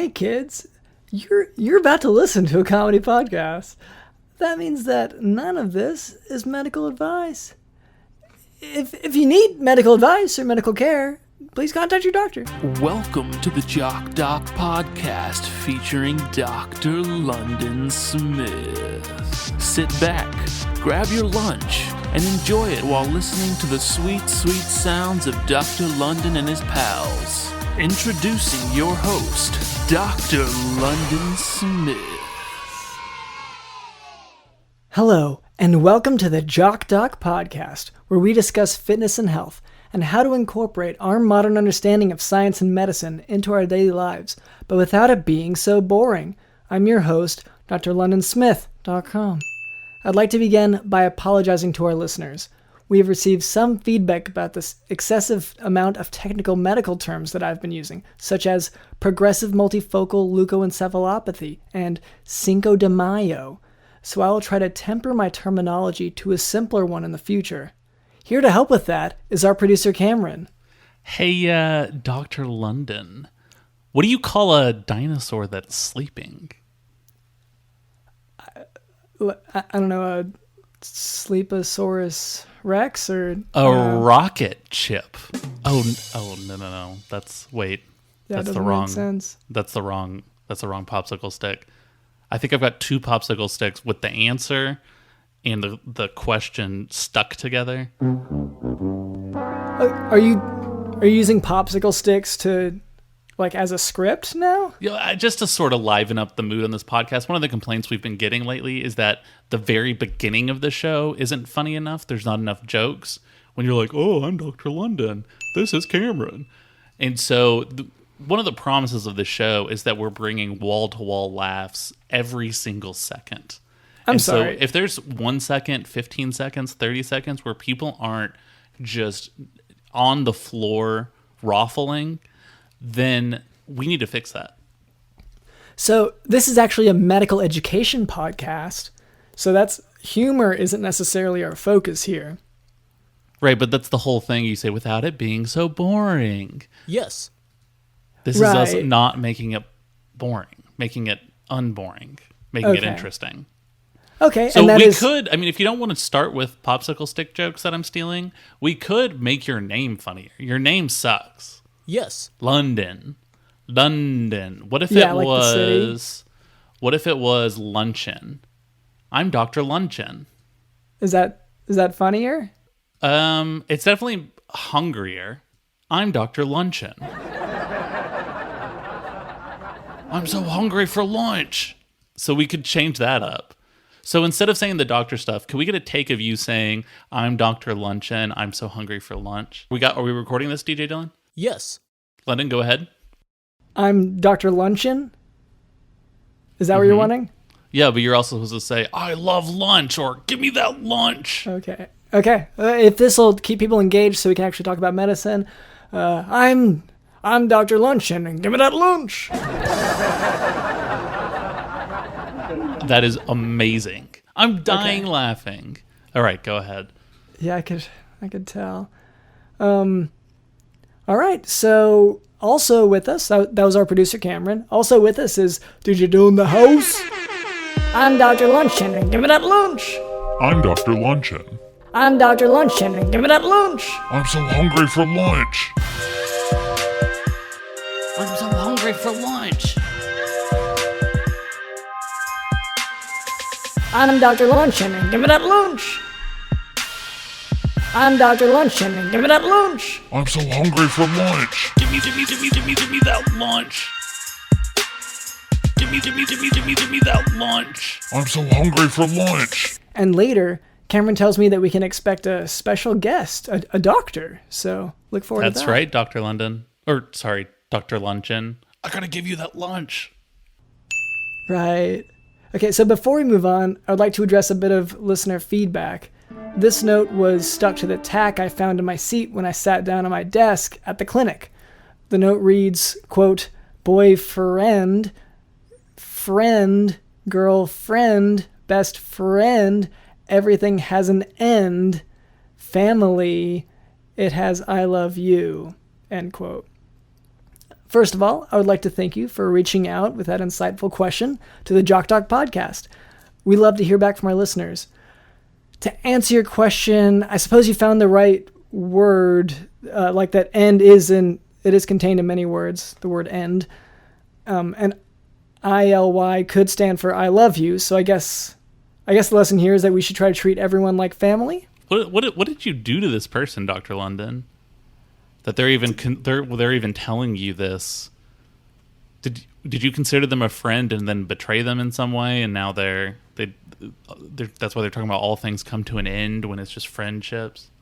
hey kids, you're about to listen to a comedy podcast. That means that none of this is medical advice. If you need medical advice or medical care, please contact your doctor. Welcome to the Jock Doc podcast featuring Dr. London Smith. Sit back, grab your lunch, and enjoy it while listening to the sweet, sweet sounds of Dr. London and his pals. Introducing your host, Dr. London Smith. Hello, and welcome to the Jock Doc podcast, where we discuss fitness and health, and how to incorporate our modern understanding of science and medicine into our daily lives, but without it being so boring. I'm your host, drlondonsmith.com. I'd like to begin by apologizing to our listeners. We have received some feedback about this excessive amount of technical medical terms that I've been using, such as progressive multifocal leukoencephalopathy and Cinco de Mayo, so I will try to temper my terminology to a simpler one in the future. Here to help with that is our producer, Cameron. Hey, Dr. London, what do you call a dinosaur that's sleeping? I don't know, a Sleeposaurus Rex or... A rocket chip. Oh, no. That's the wrong... Make sense. That's the wrong popsicle stick. I think I've got two popsicle sticks with the answer and the question stuck together. Are you using popsicle sticks to, like, as a script now? Yeah, just to sort of liven up the mood on this podcast. One of the complaints we've been getting lately is that the very beginning of the show isn't funny enough. There's not enough jokes. When you're like, oh, I'm Dr. London. This is Cameron. And so one of the promises of the show is that we're bringing wall-to-wall laughs every single second. I'm sorry. So if there's 1 second, 15 seconds, 30 seconds where people aren't just on the floor raffling, then we need to fix that. So this is actually a medical education podcast. So that's humor isn't necessarily our focus here. Right, but that's the whole thing. You say, without it being so boring. Yes. This is us not making it boring, making it unboring, making it interesting. Okay, so and that if you don't want to start with popsicle stick jokes that I'm stealing, we could make your name funnier. Your name sucks. Yes. London. What if it was luncheon? I'm Dr. Luncheon. Is that funnier? It's definitely hungrier. I'm Dr. Luncheon. I'm so hungry for lunch. So we could change that up. So instead of saying the doctor stuff, can we get a take of you saying, I'm Dr. Luncheon, I'm so hungry for lunch? Are we recording this, DJ Dylan? Yes. London, go ahead. I'm Dr. Luncheon? Is that what you're wanting? Yeah, but you're also supposed to say, I love lunch, or give me that lunch. Okay. If this will keep people engaged so we can actually talk about medicine, I'm Dr. Luncheon, and give me that lunch. That is amazing. I'm dying laughing. All right, go ahead. Yeah, I could tell. All right, so also with us, that was our producer, Cameron. Also with us is DJ Dylan the host. I'm Dr. Luncheon, and give me that lunch. I'm Dr. Luncheon. I'm Dr. Luncheon, and give me that lunch. I'm so hungry for lunch. I'm so hungry for lunch. I'm Dr. Luncheon, and give me that lunch. I'm Dr. Luncheon, and give me that lunch. I'm so hungry for lunch. Give me that lunch. Give me that lunch. I'm so hungry for lunch. And later, Cameron tells me that we can expect a special guest, a doctor. So look forward to that. That's right, Dr. London. Dr. Luncheon. I gotta give you that lunch. Right. Okay, so before we move on, I'd like to address a bit of listener feedback. This note was stuck to the tack I found in my seat when I sat down on my desk at the clinic. The note reads, quote, boyfriend, friend, girlfriend, best friend, everything has an end, family, it has I love you, end quote. First of all, I would like to thank you for reaching out with that insightful question to the Jock Doc podcast. We love to hear back from our listeners. To answer your question, I suppose you found the right word, like that end it is contained in many words, the word end. And ILY could stand for I love you, so I guess the lesson here is that we should try to treat everyone like family. What did you do to this person, Dr. London? That they're even telling you this? Did you consider them a friend and then betray them in some way, and now they're that's why they're talking about all things come to an end when it's just friendships?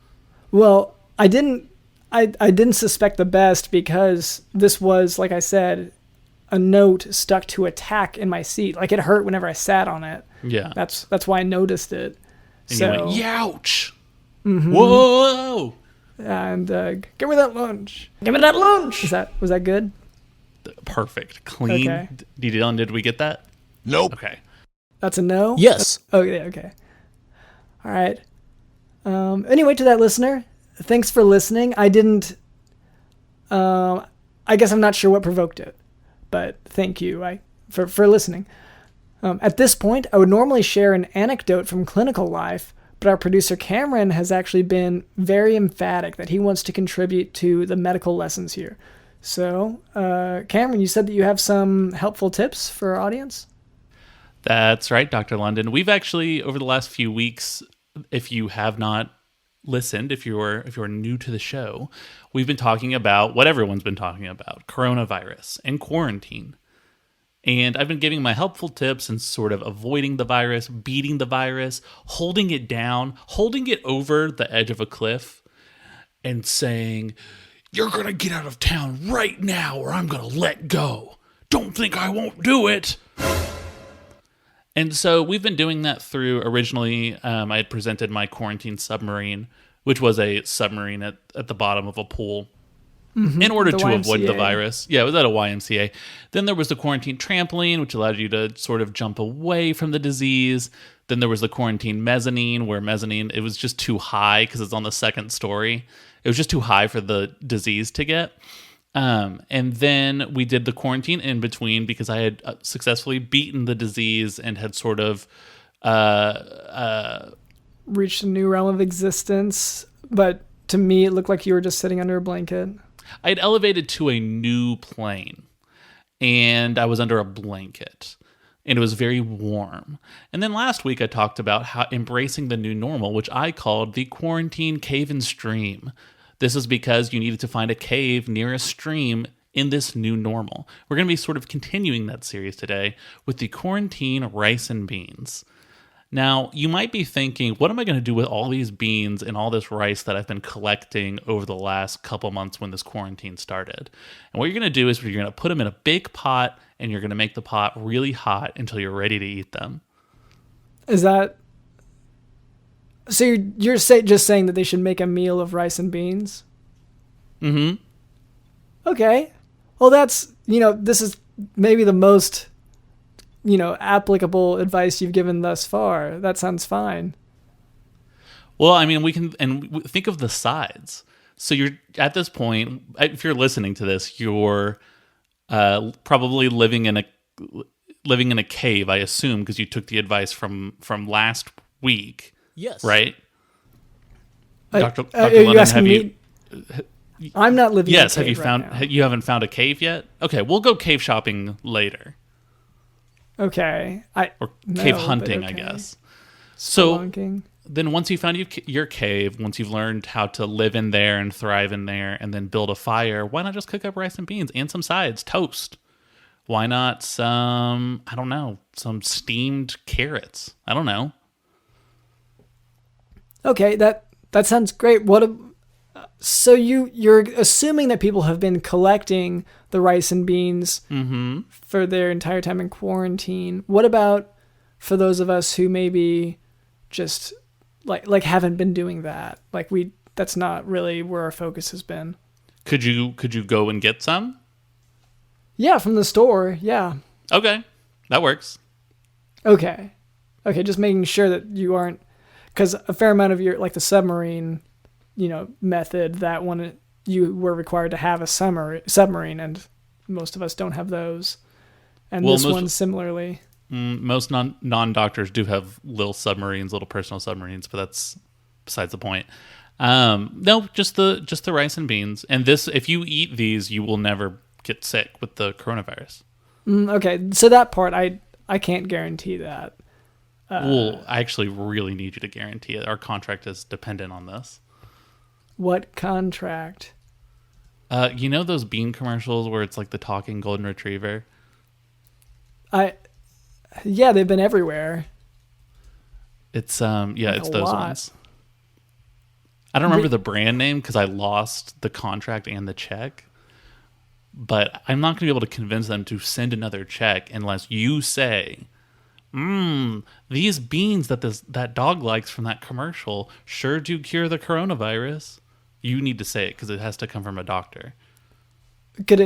Well, I didn't suspect the best because this was, like I said, a note stuck to a tack in my seat. Like, it hurt whenever I sat on it. Yeah. That's why I noticed it. And so, you went, youch! Mm-hmm. Whoa! And give me that lunch. Give me that lunch! Was that good? Perfect. Clean. Okay. Dylan, did we get that? Nope. Okay. That's a no? Yes. Okay. All right. Anyway, to that listener, thanks for listening. I guess I'm not sure what provoked it, but thank you for listening. At this point, I would normally share an anecdote from clinical life, but our producer Cameron has actually been very emphatic that he wants to contribute to the medical lessons here. So, Cameron, you said that you have some helpful tips for our audience? That's right, Dr. London. We've actually, over the last few weeks, if you have not listened, if you're new to the show, we've been talking about what everyone's been talking about, coronavirus and quarantine. And I've been giving my helpful tips and sort of avoiding the virus, beating the virus, holding it down, holding it over the edge of a cliff, and saying, "You're going to get out of town right now or I'm going to let go. Don't think I won't do it." And so we've been doing that through, originally, I had presented my quarantine submarine, which was a submarine at the bottom of a pool, in order to avoid the virus. Yeah, it was at a YMCA. Then there was the quarantine trampoline, which allowed you to sort of jump away from the disease. Then there was the quarantine mezzanine, where it was just too high because it's on the second story. It was just too high for the disease to get. And then we did the quarantine in between because I had successfully beaten the disease and had sort of reached a new realm of existence. But to me, it looked like you were just sitting under a blanket. I had elevated to a new plane and I was under a blanket and it was very warm. And then last week I talked about how embracing the new normal, which I called the quarantine cave and stream. This is because you needed to find a cave near a stream in this new normal. We're going to be sort of continuing that series today with the quarantine rice and beans. Now, you might be thinking, what am I going to do with all these beans and all this rice that I've been collecting over the last couple months when this quarantine started? And what you're going to do is you're going to put them in a big pot and you're going to make the pot really hot until you're ready to eat them. Is that... So you're just saying that they should make a meal of rice and beans? Mm-hmm. Okay. Well, that's, this is maybe the most, applicable advice you've given thus far. That sounds fine. Well, I mean, we can, and think of the sides. So you're, at this point, if you're listening to this, you're probably living in a cave, I assume, because you took the advice from last week. Yes. Right? Dr. Are you London, asking me? I'm not living in a cave. Yes, you haven't found a cave yet? Okay, we'll go cave shopping later. Okay. Cave hunting, I guess. Spelunking. So then once you found your cave, once you've learned how to live in there and thrive in there and then build a fire, why not just cook up rice and beans and some sides, toast? Why not some steamed carrots? I don't know. Okay, that sounds great. So you're assuming that people have been collecting the rice and beans for their entire time in quarantine. What about for those of us who maybe just like haven't been doing that? That's not really where our focus has been. Could you go and get some? Yeah, from the store. Yeah. Okay, that works. Okay, just making sure that you aren't. Because a fair amount of the submarine, method, that one you were required to have a submarine, and most of us don't have those. And Well, this most- one similarly. Most non-doctors do have little submarines, little personal submarines, but that's besides the point. No, just the rice and beans. And this, if you eat these, you will never get sick with the coronavirus. Okay, so that part, I can't guarantee that. Well, I actually really need you to guarantee it. Our contract is dependent on this. What contract? You know those bean commercials where it's like the talking golden retriever? Yeah, they've been everywhere. It's Like it's a those lot. ones. I don't remember the brand name because I lost the contract and the check. But I'm not going to be able to convince them to send another check unless you say, these beans that dog likes from that commercial sure do cure the coronavirus. You need to say it because it has to come from a doctor. But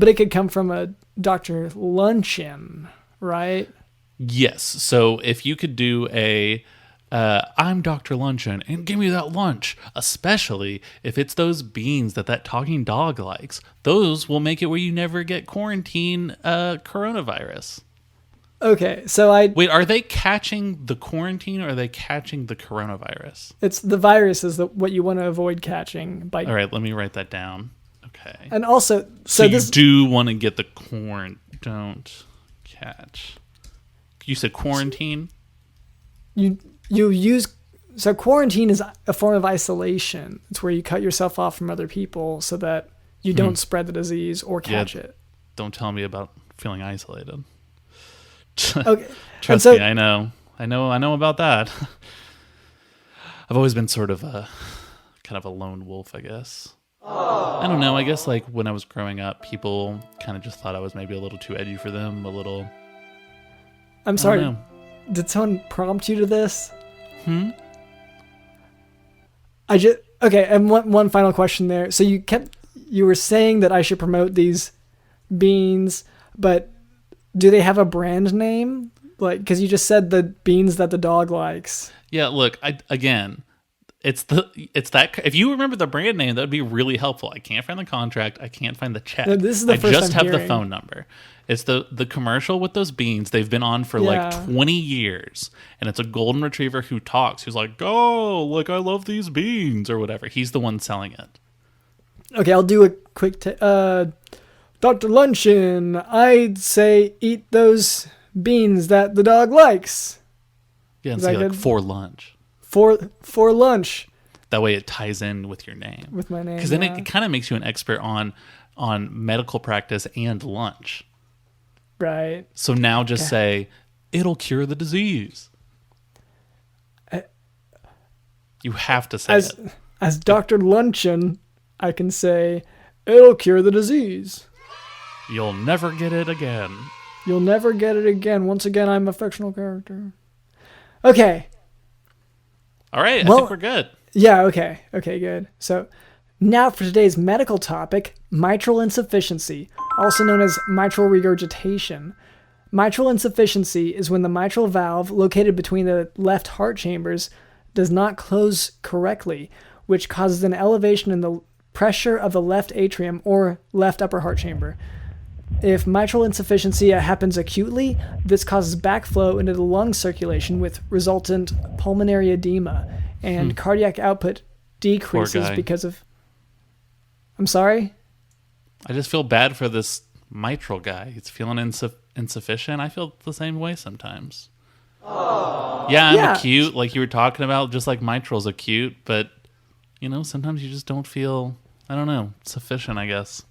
it could come from a Dr. Luncheon, right? Yes. So if you could do I'm Dr. Luncheon and give me that lunch, especially if it's those beans that talking dog likes, those will make it where you never get quarantine coronavirus. Okay, so Wait, are they catching the quarantine or are they catching the coronavirus? it's the virus is what you want to avoid catching by. All right, let me write that down. Okay. And also, So this you do want to get the don't catch. You said quarantine? you use so quarantine is a form of isolation. It's where you cut yourself off from other people so that you don't spread the disease or catch it. Don't tell me about feeling isolated. Okay. Trust me, I know about that. I've always been sort of a kind of a lone wolf, I guess. I don't know. I guess like when I was growing up, people kind of just thought I was maybe a little too edgy for them, a little. I'm I sorry. don't know. Did someone prompt you to this? Okay, and one final question there. So you were saying that I should promote these beans, but do they have a brand name? Like, because you just said the beans that the dog likes. Yeah, look, it's that. If you remember the brand name, that would be really helpful. I can't find the contract. I can't find the check. No, this is the I first just I'm have the hearing. phone number. It's the commercial with those beans. They've been on for Yeah. like 20 years, and it's a golden retriever who talks. Who's like, "Oh, like I love these beans" or whatever. He's the one selling it. Okay, I'll do a quick. Dr. Luncheon, I'd say eat those beans that the dog likes Yeah, and Is that say like good? for lunch. for lunch That way, it ties in with your name. with my name. Because then yeah. it kind of makes you an expert on medical practice and lunch. Right. So now just say, it'll cure the disease. You have to say it. As Dr. Luncheon, I can say, it'll cure the disease. You'll never get it again. You'll never get it again. Once again, I'm a fictional character. Okay. All right, I Well- think we're good. Yeah, okay. Okay, good. So now for today's medical topic, mitral insufficiency, also known as mitral regurgitation. Mitral insufficiency is when the mitral valve located between the left heart chambers does not close correctly, which causes an elevation in the pressure of the left atrium or left upper heart chamber. If mitral insufficiency happens acutely, this causes backflow into the lung circulation with resultant pulmonary edema, and cardiac output decreases guy. because of... I'm sorry? I just feel bad for this mitral guy. He's feeling insufficient. I feel the same way sometimes. Yeah, I'm Yeah. acute, like you were talking about, just like mitral's acute, but, sometimes you just don't feel, I don't know, sufficient, I guess.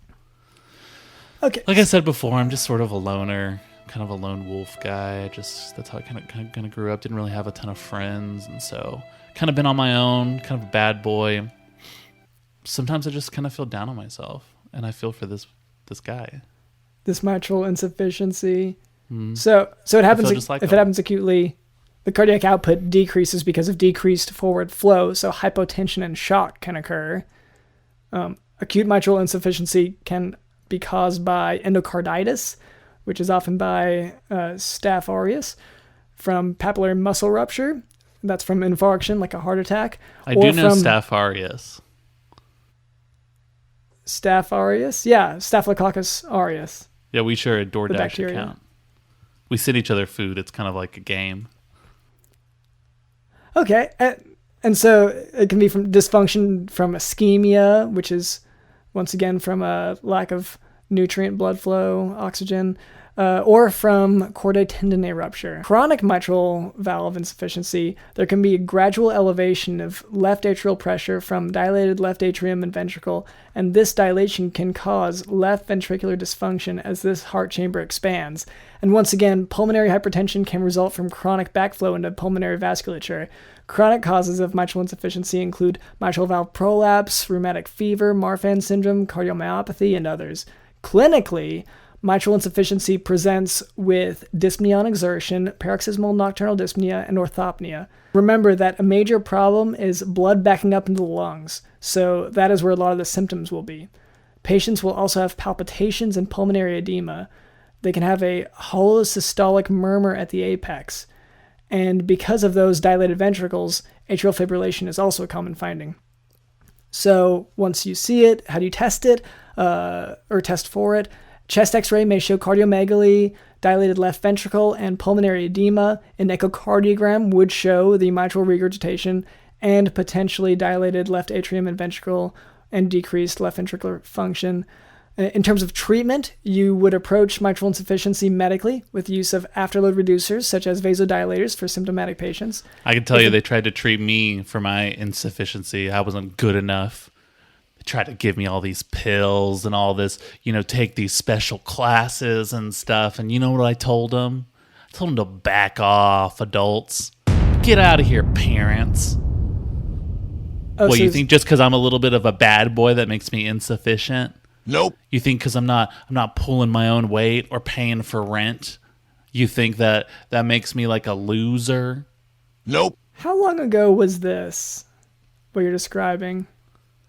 Okay. Like I said before, I'm just sort of a loner, kind of a lone wolf guy. That's how I kind of grew up. Didn't really have a ton of friends, and so kind of been on my own, kind of a bad boy. Sometimes I just kind of feel down on myself, and I feel for this guy. This mitral insufficiency. So it happens feel just like if him. it happens acutely, the cardiac output decreases because of decreased forward flow, so hypotension and shock can occur. Acute mitral insufficiency can be caused by endocarditis, which is often by Staph aureus, from papillary muscle rupture. That's from infarction, like a heart attack. I or do know from- Staph aureus. Staph aureus? Yeah, Staphylococcus aureus. Yeah, we share a The DoorDash bacteria. account. We send each other food. It's kind of like a game. Okay. And so it can be from dysfunction from ischemia, which is, once again, from a lack of nutrient blood flow, oxygen, or from chordae tendineae rupture. Chronic mitral valve insufficiency, there can be a gradual elevation of left atrial pressure from dilated left atrium and ventricle, and this dilation can cause left ventricular dysfunction as this heart chamber expands. And once again, pulmonary hypertension can result from chronic backflow into pulmonary vasculature. Chronic causes of mitral insufficiency include mitral valve prolapse, rheumatic fever, Marfan syndrome, cardiomyopathy, and others. Clinically, mitral insufficiency presents with dyspnea on exertion, paroxysmal nocturnal dyspnea, and orthopnea. Remember that a major problem is blood backing up into the lungs, so that is where a lot of the symptoms will be. Patients will also have palpitations and pulmonary edema. They can have a holosystolic murmur at the apex. And because of those dilated ventricles, atrial fibrillation is also a common finding. So once you see it, how do you test it or test for it? Chest x-ray may show cardiomegaly, dilated left ventricle, and pulmonary edema. An echocardiogram would show the mitral regurgitation and potentially dilated left atrium and ventricle and decreased left ventricular function. In terms of treatment, you would approach mitral insufficiency medically with use of afterload reducers such as vasodilators for symptomatic patients. I can tell you they tried to treat me for my insufficiency. I wasn't good enough. They tried to give me all these pills and all this, take these special classes and stuff. And you know what I told them? I told them to back off, adults. Get out of here, parents. Oh, What, so you think just because I'm a little bit of a bad boy that makes me insufficient? Nope. You think because I'm not pulling my own weight or paying for rent, you think that makes me like a loser? Nope. How long ago was this, what you're describing?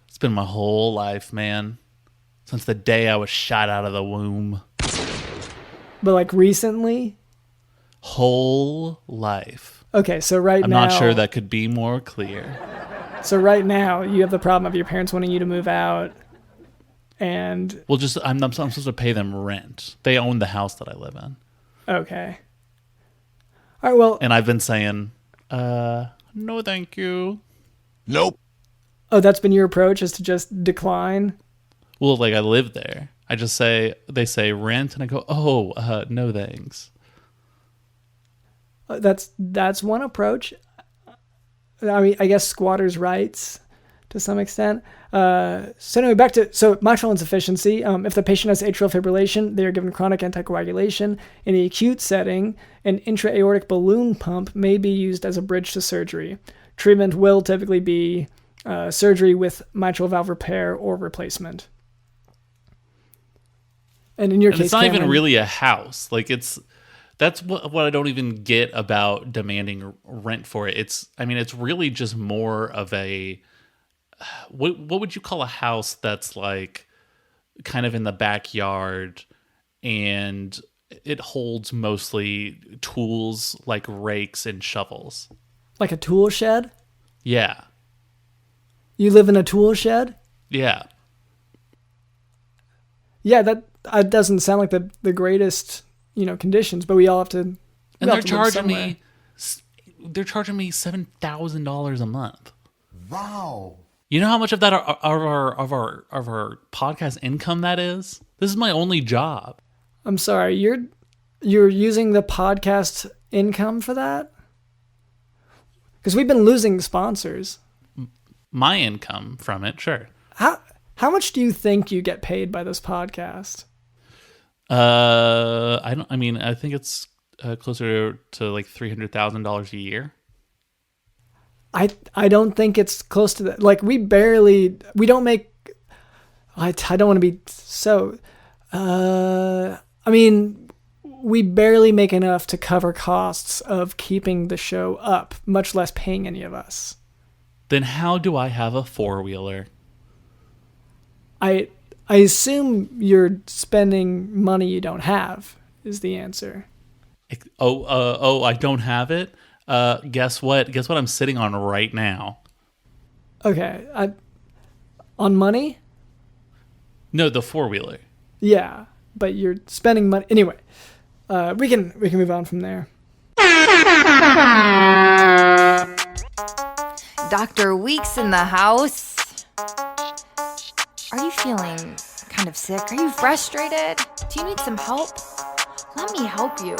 It's been my whole life, man. Since the day I was shot out of the womb. But like recently? Whole life. Okay, so right I'm now... not sure that could be more clear. So right now, you have the problem of your parents wanting you to move out, and... Well, I'm supposed to pay them rent. They own the house that I live in. Okay. All right, well... And I've been saying, no thank you. Nope. Oh, that's been your approach, is to just decline? Well, like I live there. They say rent, and I go, no thanks. That's one approach. I mean, I guess squatters' rights to some extent. So anyway, back to mitral insufficiency. If the patient has atrial fibrillation, they are given chronic anticoagulation. In the acute setting, an intra-aortic balloon pump may be used as a bridge to surgery. Treatment will typically be surgery with mitral valve repair or replacement. And in your case, it's not Cameron, even really a house. Like that's what I don't even get about demanding rent for it. It's really just more of a, what would you call a house that's like kind of in the backyard and it holds mostly tools like rakes and shovels. like a tool shed? Yeah. You live in a tool shed? Yeah. Yeah, that doesn't sound like the greatest, conditions, but we all have to. And they're charging me $7,000 a month. Wow. You know how much of that of our podcast income that is? This is my only job. I'm sorry, you're using the podcast income for that? Because we've been losing sponsors. My income from it, sure. How much do you think you get paid by this podcast? I think it's closer to like $300,000 a year. I don't think it's close to that. Like we don't make. I don't want to be so. We barely make enough to cover costs of keeping the show up, much less paying any of us. Then how do I have a four-wheeler? I assume you're spending money you don't have, is the answer. I don't have it? Guess what? Guess what I'm sitting on right now? Okay. On money? No, the four-wheeler. Yeah, but you're spending money anyway. We can move on from there. Dr. Weeks in the house. Are you feeling kind of sick? Are you frustrated? Do you need some help? Let me help you.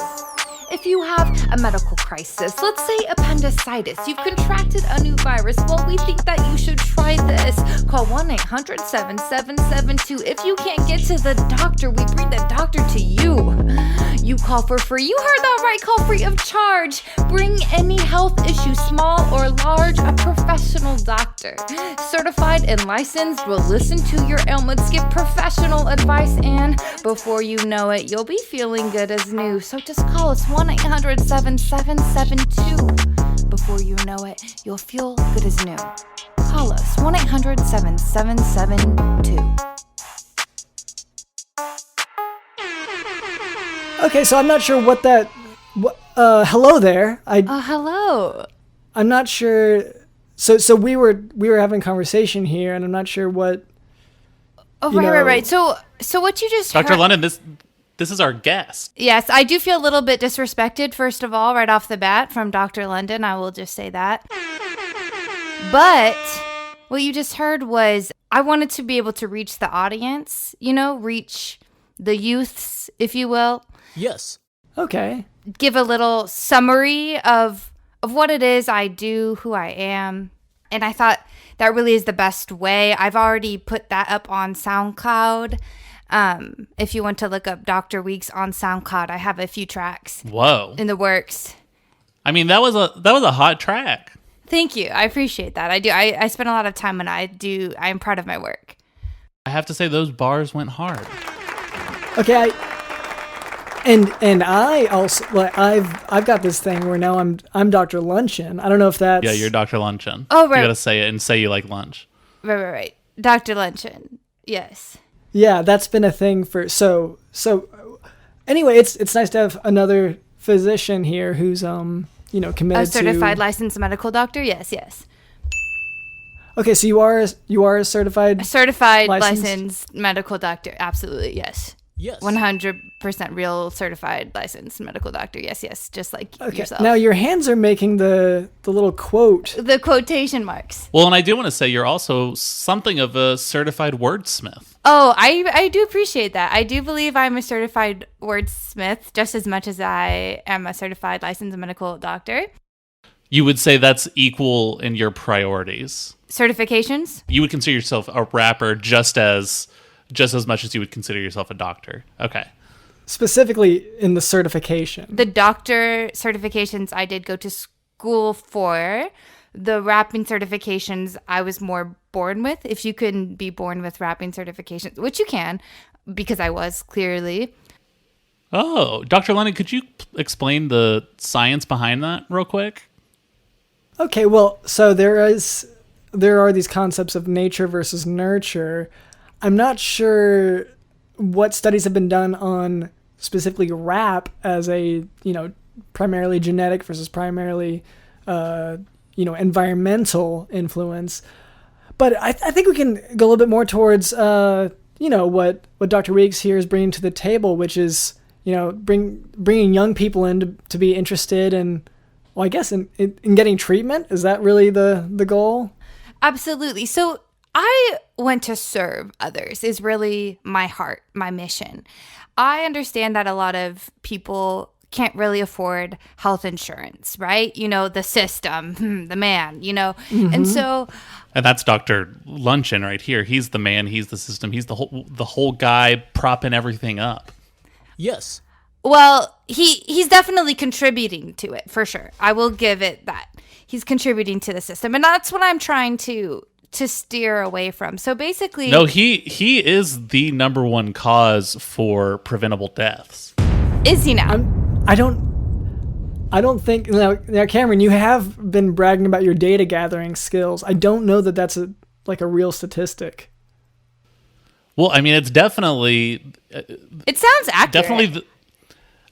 If you have a medical crisis, let's say appendicitis, you've contracted a new virus, well, we think that you should try this. Call 1-800-7772. If you can't get to the doctor, we bring the doctor to you. You call for free. You heard that right. Call free of charge. Bring any health issue, small or large, a professional doctor. Certified and licensed will listen to your ailments, give professional advice, and before you know it, you'll be feeling good as new. So just call us 1-800-7772. Before you know it, you'll feel good as new. Call us 1-800-7772. Okay, so I'm not sure what that. Hello there. Hello. I'm not sure. So we were having a conversation here, and I'm not sure what. Oh, right. So what you just Dr. heard. London, this is our guest. Yes, I do feel a little bit disrespected, first of all, right off the bat from Dr. London. I will just say that. But what you just heard was I wanted to be able to reach the audience, reach the youths, if you will. Yes. Okay. Give a little summary of what it is I do, who I am. And I thought that really is the best way. I've already put that up on SoundCloud. If you want to look up Dr. Weeks on SoundCloud, I have a few tracks. Whoa. In the works. I mean, that was a hot track. Thank you. I appreciate that. I do. I spend a lot of time when I do. I'm proud of my work. I have to say those bars went hard. Okay, and I also I've got this thing where now I'm Dr. Luncheon. I don't know if that's Yeah, you're Dr. Luncheon. Oh, right. You gotta say it and say you like lunch. Right. Dr. Luncheon. Yes. Yeah, that's been a thing for so. Anyway, it's nice to have another physician here who's committed A certified to. licensed medical doctor. Yes. Okay, so you are a certified. A certified licensed? licensed medical doctor. Absolutely. Yes. Yes. 100% real certified licensed medical doctor. Yes. Just like yourself. Now your hands are making the little quote. The quotation marks. Well, and I do want to say you're also something of a certified wordsmith. Oh, I do appreciate that. I do believe I'm a certified wordsmith just as much as I am a certified licensed medical doctor. You would say that's equal in your priorities. Certifications? You would consider yourself a rapper just as much as you would consider yourself a doctor. Okay. Specifically in the certification. The doctor certifications I did go to school for. The rapping certifications I was more born with. If you can be born with rapping certifications, which you can, because I was clearly. Oh, Dr. Lennon, could you explain the science behind that real quick? Okay, well, so there are these concepts of nature versus nurture. I'm not sure what studies have been done on specifically rap as a, primarily genetic versus primarily, environmental influence. But I think we can go a little bit more towards, what Dr. Weeks here is bringing to the table, which is, bringing young people in to be interested in, well, I guess in getting treatment. Is that really the goal? Absolutely. So I want to serve others is really my heart, my mission. I understand that a lot of people can't really afford health insurance, right? The system, the man, Mm-hmm. And so... And that's Dr. Luncheon right here. He's the man, he's the system, he's the whole guy propping everything up. Yes. Well, he's definitely contributing to it, for sure. I will give it that. He's contributing to the system. And that's what I'm trying to steer away from. So basically... No, he is the number one cause for preventable deaths. Is he now? I don't think... Now, Cameron, you have been bragging about your data gathering skills. I don't know that that's a real statistic. Well, I mean, it's definitely... It sounds accurate. Definitely...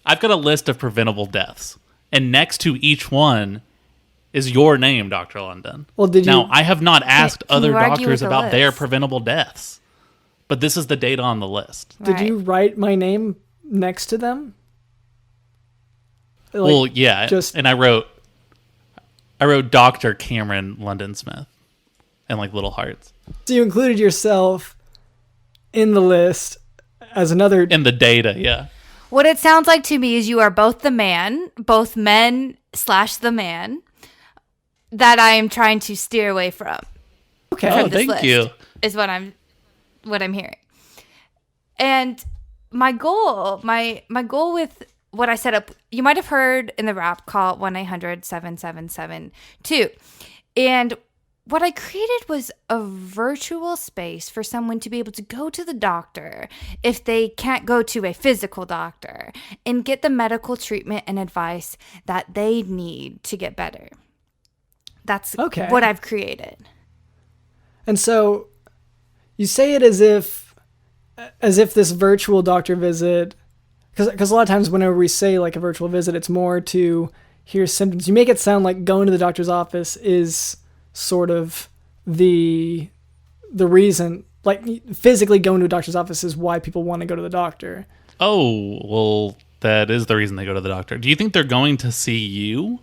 I've got a list of preventable deaths, and next to each one is your name, Dr. London. Well, did you... Now, I have not asked Can other you argue doctors with the about their list? preventable deaths, But this is the data on the list. Did you write my name next to them? Like, Well, yeah. And I wrote Dr. Cameron London Smith and like little hearts. So you included yourself in the list as another... In the data, yeah. What it sounds like to me is you are both the man, both men / the man that I am trying to steer away from. Okay. Oh, From this thank list you. Is what I'm hearing. And my goal with what I set up, you might have heard in the rap, call 1-800-7772. And what I created was a virtual space for someone to be able to go to the doctor if they can't go to a physical doctor and get the medical treatment and advice that they need to get better. That's what I've created. And so you say it as if this virtual doctor visit, because a lot of times whenever we say like a virtual visit, it's more to hear symptoms. You make it sound like going to the doctor's office is sort of the reason, like physically going to a doctor's office is why people want to go to the doctor. Oh, well, that is the reason they go to the doctor. Do you think they're going to see you?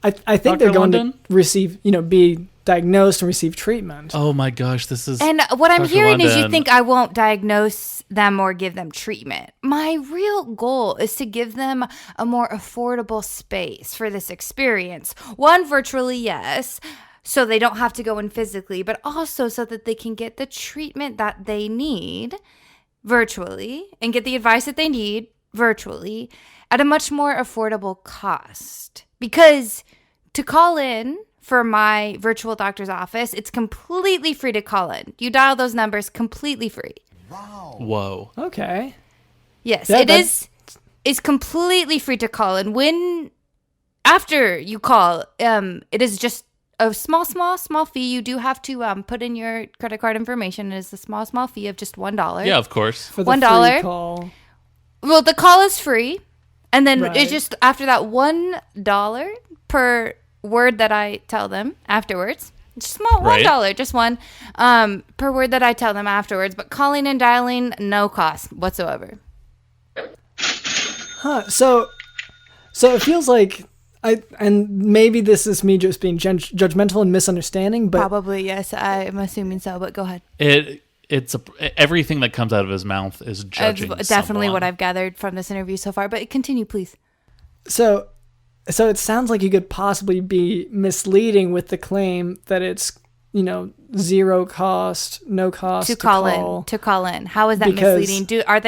I think Dr. they're going London? to receive, be diagnosed and receive treatment. Oh my gosh, this is... And what I'm Dr. hearing is you London. think I won't diagnose them or give them treatment. My real goal is to give them a more affordable space for this experience. One, virtually, yes, so they don't have to go in physically, but also so that they can get the treatment that they need virtually and get the advice that they need virtually at a much more affordable cost. Because to call in for my virtual doctor's office, it's completely free to call in. You dial those numbers, completely free. Whoa. Okay. Yes, Yeah, it is. It's completely free to call in. After you call, it is just a small fee. You do have to put in your credit card information. It is a small fee of just $1. Yeah, of course. For the $1 free call. Well, the call is free, and then Right. it's just after that $1 per word that I tell them afterwards. It's small, Right. $1, just one per word that I tell them afterwards. But calling and dialing, no cost whatsoever. Huh. So it feels like and maybe this is me just being judgmental and misunderstanding, but Probably, yes. I'm assuming so, but go ahead. Everything that comes out of his mouth is judging That's definitely someone. what I've gathered from this interview so far. But continue, please. So it sounds like you could possibly be misleading with the claim that it's, zero cost, no cost To call in. How is that Because- misleading? Are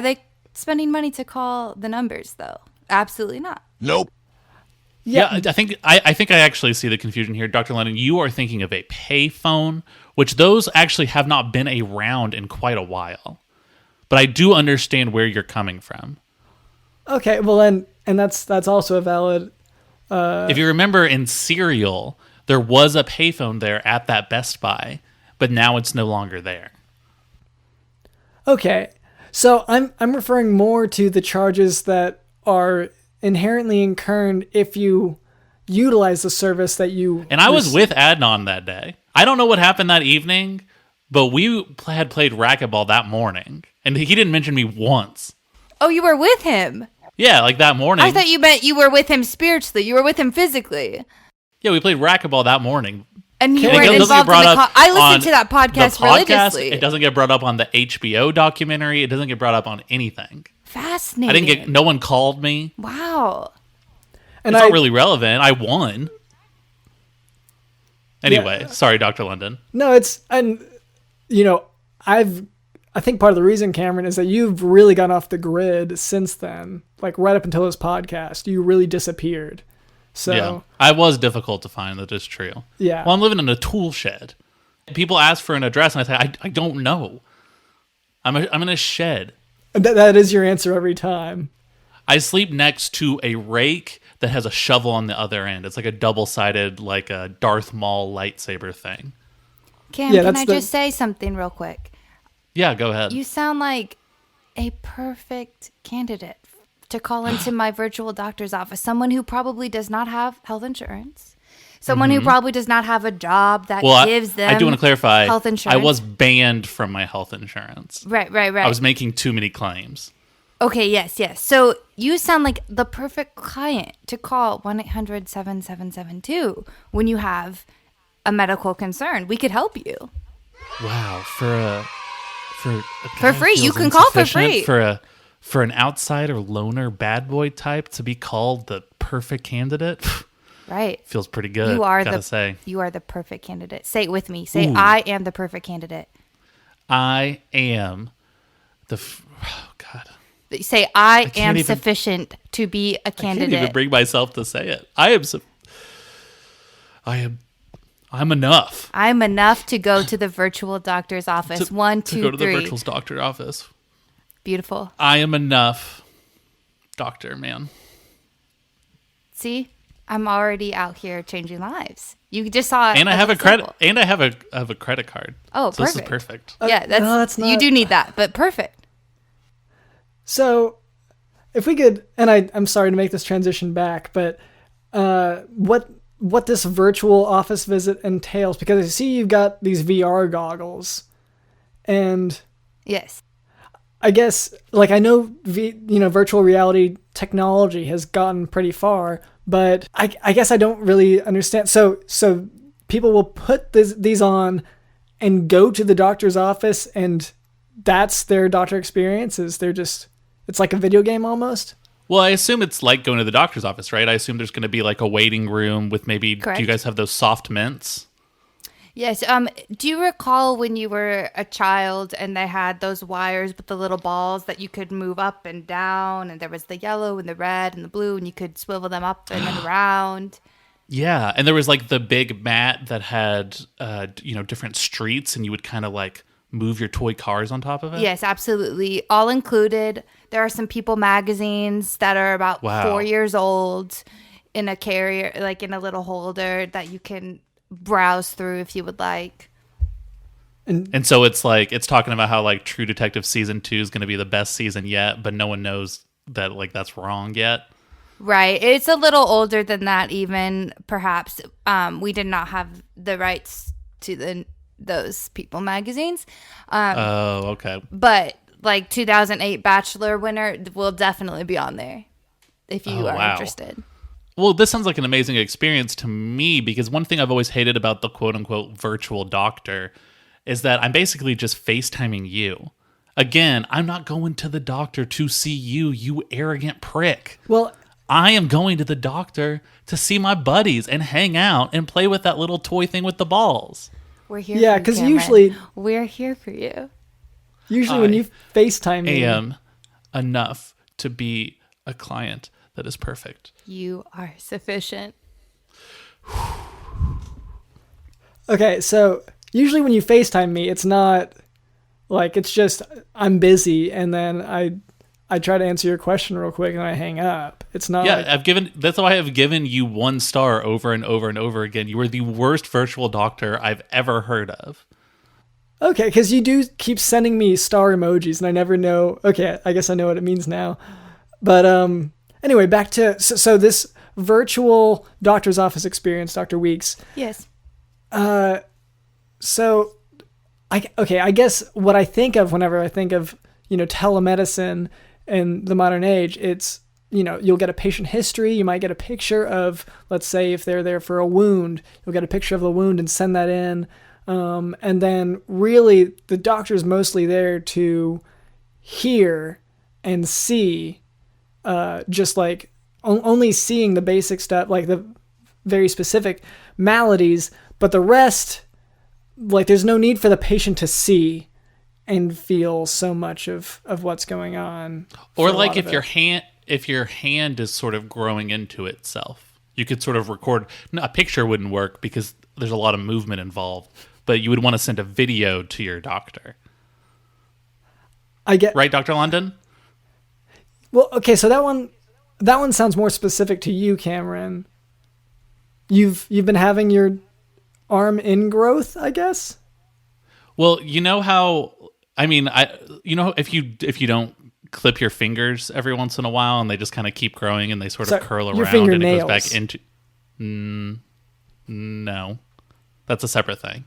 they spending money to call the numbers though? Absolutely not. Nope. Yeah, I think I actually see the confusion here, Dr. Lennon. You are thinking of a pay phone, which those actually have not been around in quite a while. But I do understand where you're coming from. Okay, well and that's also a valid. If you remember in Serial, there was a payphone there at that Best Buy, but now it's no longer there. Okay, so I'm referring more to the charges that are inherently incurred if you utilize the service that you. And I was with Adnan that day. I don't know what happened that evening, but we had played racquetball that morning, and he didn't mention me once. Oh, you were with him. Yeah, like that morning. I thought you meant you were with him spiritually. You were with him physically. Yeah, we played racquetball that morning. And you It weren't doesn't involved get in the brought up I listened on to that podcast, the podcast. religiously. It doesn't get brought up on the HBO documentary. It doesn't get brought up on anything. Fascinating. No one called me. Wow. And It's not really relevant. I won. Anyway, Yeah. sorry, Dr. London. No, I think part of the reason, Cameron, is that you've really gone off the grid since then. Like right up until this podcast, you really disappeared. So Yeah, I was difficult to find. That is true. Yeah. Well, I'm living in a tool shed. People ask for an address, and I say, I don't know. I'm in a shed. that is your answer every time. I sleep next to a rake that has a shovel on the other end. It's like a double-sided, like a Darth Maul lightsaber thing. Cam, Yeah, can that's I just say something real quick? Yeah, go ahead. You sound like a perfect candidate to call into my virtual doctor's office. Someone who probably does not have health insurance. Someone who probably does not have a job that gives them I do want to clarify. health insurance. I was banned from my health insurance. Right. I was making too many claims. Okay, yes. So you sound like the perfect client to call 1-800-7772 when you have a medical concern. We could help you. Wow, for a guy For who free. You feels can call for insufficient, free. For an outsider loner bad boy type to be called the perfect candidate. Right. Feels pretty good. You are You are the perfect candidate. Say it with me. Say, I am the perfect candidate. I am oh God. Say, I can't am even- sufficient to be a I can't candidate. even bring myself to say it. I'm enough. I'm enough to go to the virtual doctor's office. One, two, to go to the three. virtual doctor office. Beautiful. I am enough, doctor, man. See, I'm already out here changing lives. You just saw it. And I as have an a credit. example. And I have a credit card. Oh, so this is perfect. perfect. Yeah, that's you not- do need that, but perfect. So, if we could, and I'm sorry to make this transition back, but what this virtual office visit entails, because I see you've got these VR goggles, and Yes. I guess, like, I know virtual reality technology has gotten pretty far, but I guess I don't really understand. So people will put these on and go to the doctor's office, and that's their doctor experience. It's like a video game almost. Well, I assume it's like going to the doctor's office, right? I assume there's going to be like a waiting room with maybe. Correct. Do you guys have those soft mints? Yes. Do you recall when you were a child and they had those wires with the little balls that you could move up and down, and there was the yellow and the red and the blue, and you could swivel them up and then around? Yeah, and there was like the big mat that had different streets, and you would kind of like move your toy cars on top of it. Yes, absolutely. All included. There are some People magazines that are about Wow. 4 years old in a carrier, like in a little holder that you can browse through if you would like. And so it's talking about how like True Detective season 2 is going to be the best season yet, but no one knows that like that's wrong yet. Right. It's a little older than that even, perhaps. We did not have the rights to those People magazines. Oh, okay. But like 2008 Bachelor winner will definitely be on there if you are wow. interested. Well, this sounds like an amazing experience to me, because one thing I've always hated about the quote-unquote virtual doctor is that I'm basically just FaceTiming you. Again, I'm not going to the doctor to see you, you arrogant prick. Well, I am going to the doctor to see my buddies and hang out and play with that little toy thing with the balls. We're here Yeah, for you, 'cause Cameron. usually- We're here for you. usually when you FaceTime me, am enough to be a client that is perfect. You are sufficient. okay, so usually when you FaceTime me, it's not like, it's just I'm busy, and then I try to answer your question real quick and I hang up. It's not Yeah, like, that's why I've given you 1 star over and over and over again. You were the worst virtual doctor I've ever heard of. okay, because you do keep sending me star emojis, and I never know. Okay, I guess I know what it means now. But anyway, back to so this virtual doctor's office experience, Dr. Weeks. Yes. So, I guess what I think of whenever I think of telemedicine in the modern age, it's you'll get a patient history. You might get a picture of, let's say, if they're there for a wound, you'll get a picture of the wound and send that in. And then really the doctor's mostly there to hear and see, just like only seeing the basic stuff, like the very specific maladies, but the rest, like there's no need for the patient to see and feel so much of what's going on. Or for a like lot if of your hand is sort of growing into itself, you could sort of record. No, a picture wouldn't work because there's a lot of movement involved, but you would want to send a video to your doctor. I get Right, Dr. London? Well, okay, so that one sounds more specific to you, Cameron. You've been having your arm ingrowth, I guess? Well, you know how if you don't clip your fingers every once in a while and they just kind of keep growing and they sort of So, curl your around and it goes fingernails. back into No. That's a separate thing.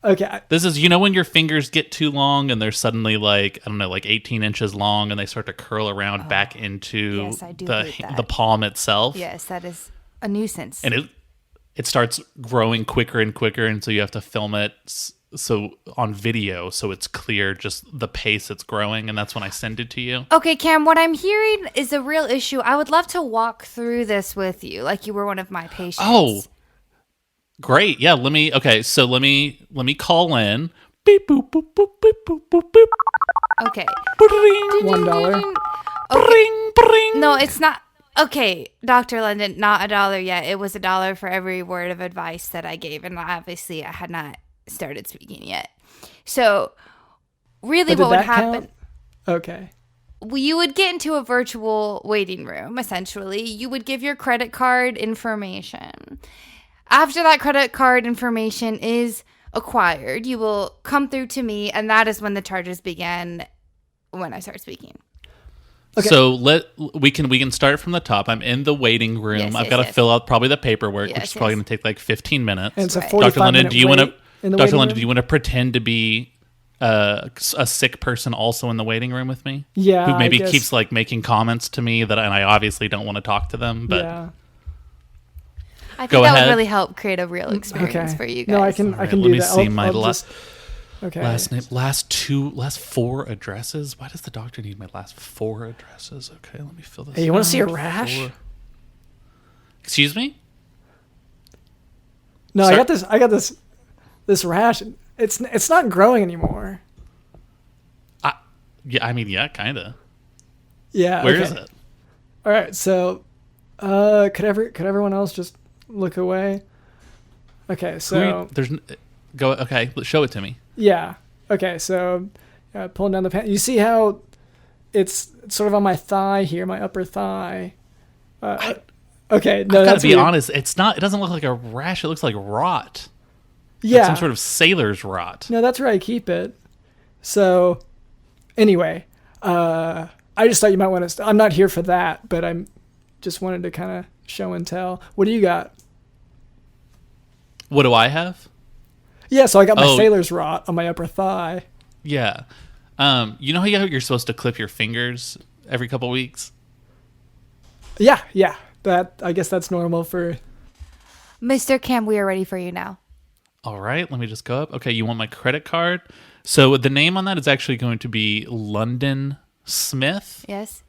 Okay. This is, you know, when your fingers get too long and they're suddenly like, I don't know, like 18 inches long and they start to curl around back into Yes, I do hate that. the palm itself. Yes, that is a nuisance. And it starts growing quicker and quicker. And so you have to film it so on video so it's clear just the pace it's growing. And that's when I send it to you. Okay, Cam, what I'm hearing is a real issue. I would love to walk through this with you like you were one of my patients. Oh, great. Yeah, let me call in. Beep boop boop boop beep boop boop boop. Okay. Bring, $1. bring, bring. No, it's not. Okay, Dr. London, not $1 yet. It was $1 for every word of advice that I gave. And obviously, I had not started speaking yet. So, really, But what would did that happen? count? Okay. You would get into a virtual waiting room, essentially. You would give your credit card information. After that credit card information is acquired, you will come through to me, and that is when the charges begin when I start speaking. Okay. So we can start from the top. I'm in the waiting room. Yes, I've yes, got to yes. fill out probably the paperwork, Yes, which is probably yes. going to take like 15 minutes. And it's a Right. 45 Dr. London, minute do you want wait in to the Dr. waiting London, room? do you want to pretend to be a sick person also in the waiting room with me? Yeah, Who maybe I guess. keeps like making comments to me and I obviously don't want to talk to them, but Yeah. I think Go that ahead. would really help create a real experience Okay. for you guys. No, I can Alright, do let me that. see my just, okay. last four addresses. Why does the doctor need my last four addresses? Okay, let me fill this Hey, you want to see a out. rash? Excuse me? No, Sorry. I got this rash. It's not growing anymore. Yeah, kind of. Yeah. Where okay. is it? All right. So, could everyone else just look away? Okay. So Go. Okay, show it to me. yeah. Okay. So, pulling down the pants. You see how it's sort of on my thigh here, my upper thigh. Okay. No, I've got that's to be weird. honest. It's not. It doesn't look like a rash. It looks like rot. Like Yeah. some sort of sailor's rot. No, that's where I keep it. So, anyway, I just thought you might want to. I'm not here for that, but I'm just wanted to kind of show and tell. What do you got? What do I have? Yeah, so I got my Oh. sailor's rot on my upper thigh. Yeah. You know how you're supposed to clip your fingers every couple weeks? Yeah. That I guess that's normal for. Mr. Cam, we are ready for you now. All right, let me just go up. Okay, you want my credit card? So the name on that is actually going to be London Smith, Yes?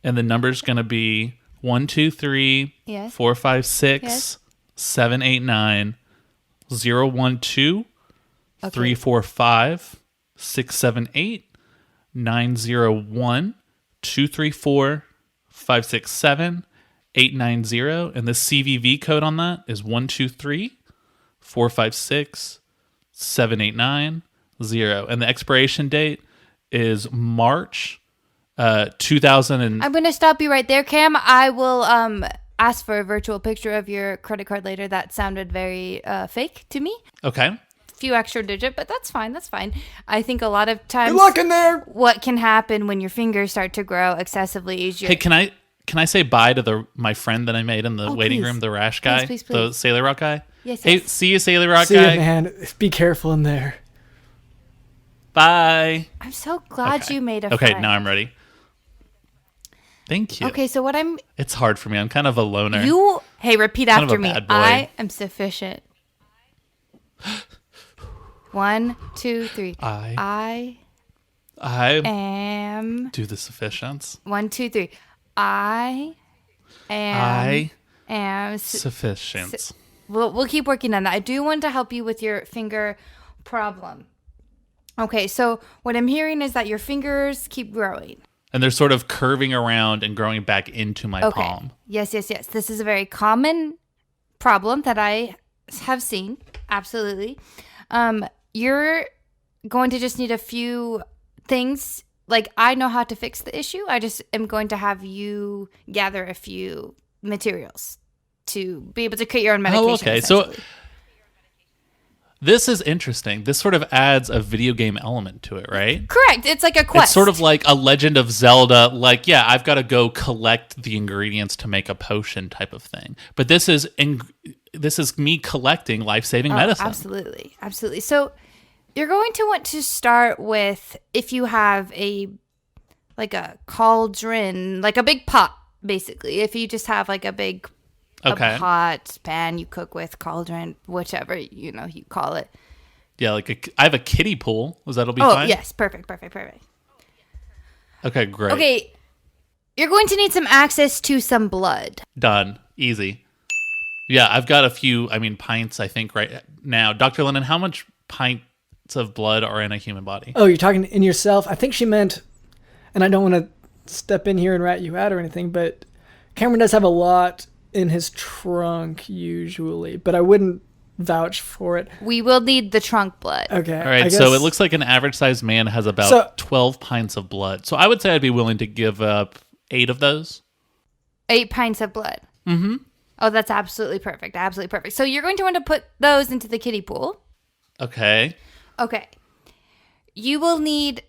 and the number's going to be 123 Yes. 456 Yes. 789 012 345 678 901 234 567 890, and the CVV code on that is 123 456 789 0, and the expiration date is March 2000. I'm going to stop you right there, Cam. I will ask for a virtual picture of your credit card later. That sounded very fake to me. Okay. Few extra digit, but that's fine. I think a lot of times Good luck in there. what can happen when your fingers start to grow excessively is your Hey, can I say bye to my friend that I made in the Oh, waiting please. room, the rash guy, Please, the please. Sailor Rock guy? Yes, Hey, yes. see you, Sailor Rock See guy. you, man. Be careful in there. Bye. I'm so glad Okay. you made a Okay, friend. now I'm ready. Thank you. Okay, so what I'm It's hard for me. I'm kind of a loner. hey, repeat Kind of after a me. bad boy. I am sufficient. 1, 2, 3. I I am do the sufficiency. 1, 2, 3. I am Sufficient. We'll keep working on that. I do want to help you with your finger problem. Okay, so what I'm hearing is that your fingers keep growing. And they're sort of curving around and growing back into my Okay. palm. Yes. This is a very common problem that I have seen. Absolutely. You're going to just need a few things. Like, I know how to fix the issue. I just am going to have you gather a few materials to be able to create your own medication. Oh, okay. So essentially. this is interesting. This sort of adds a video game element to it, right? Correct. It's like a quest. It's sort of like a Legend of Zelda, like, yeah, I've got to go collect the ingredients to make a potion type of thing. But this is this is me collecting life-saving Oh, medicine. absolutely. Absolutely. So you're going to want to start with, if you have a cauldron, like a big pot, basically. If you just have like a big a pot, pan you cook with, cauldron, whichever, you call it. Yeah, I have a kiddie pool. That'll be fine? Oh, yes. Perfect. Okay, great. Okay. You're going to need some access to some blood. Done. Easy. Yeah, I've got a few, pints, I think, right now. Dr. Lennon, how much pints of blood are in a human body? Oh, you're talking in yourself? I think she meant, and I don't want to step in here and rat you out or anything, but Cameron does have a lot in his trunk usually, but I wouldn't vouch for it. We will need the trunk blood. Okay. All right, so it looks like an average-sized man has about 12 pints of blood. So I would say I'd be willing to give up 8 of those. 8 pints of blood. Mm-hmm. Oh, that's absolutely perfect. Absolutely perfect. So you're going to want to put those into the kiddie pool. Okay. You will need...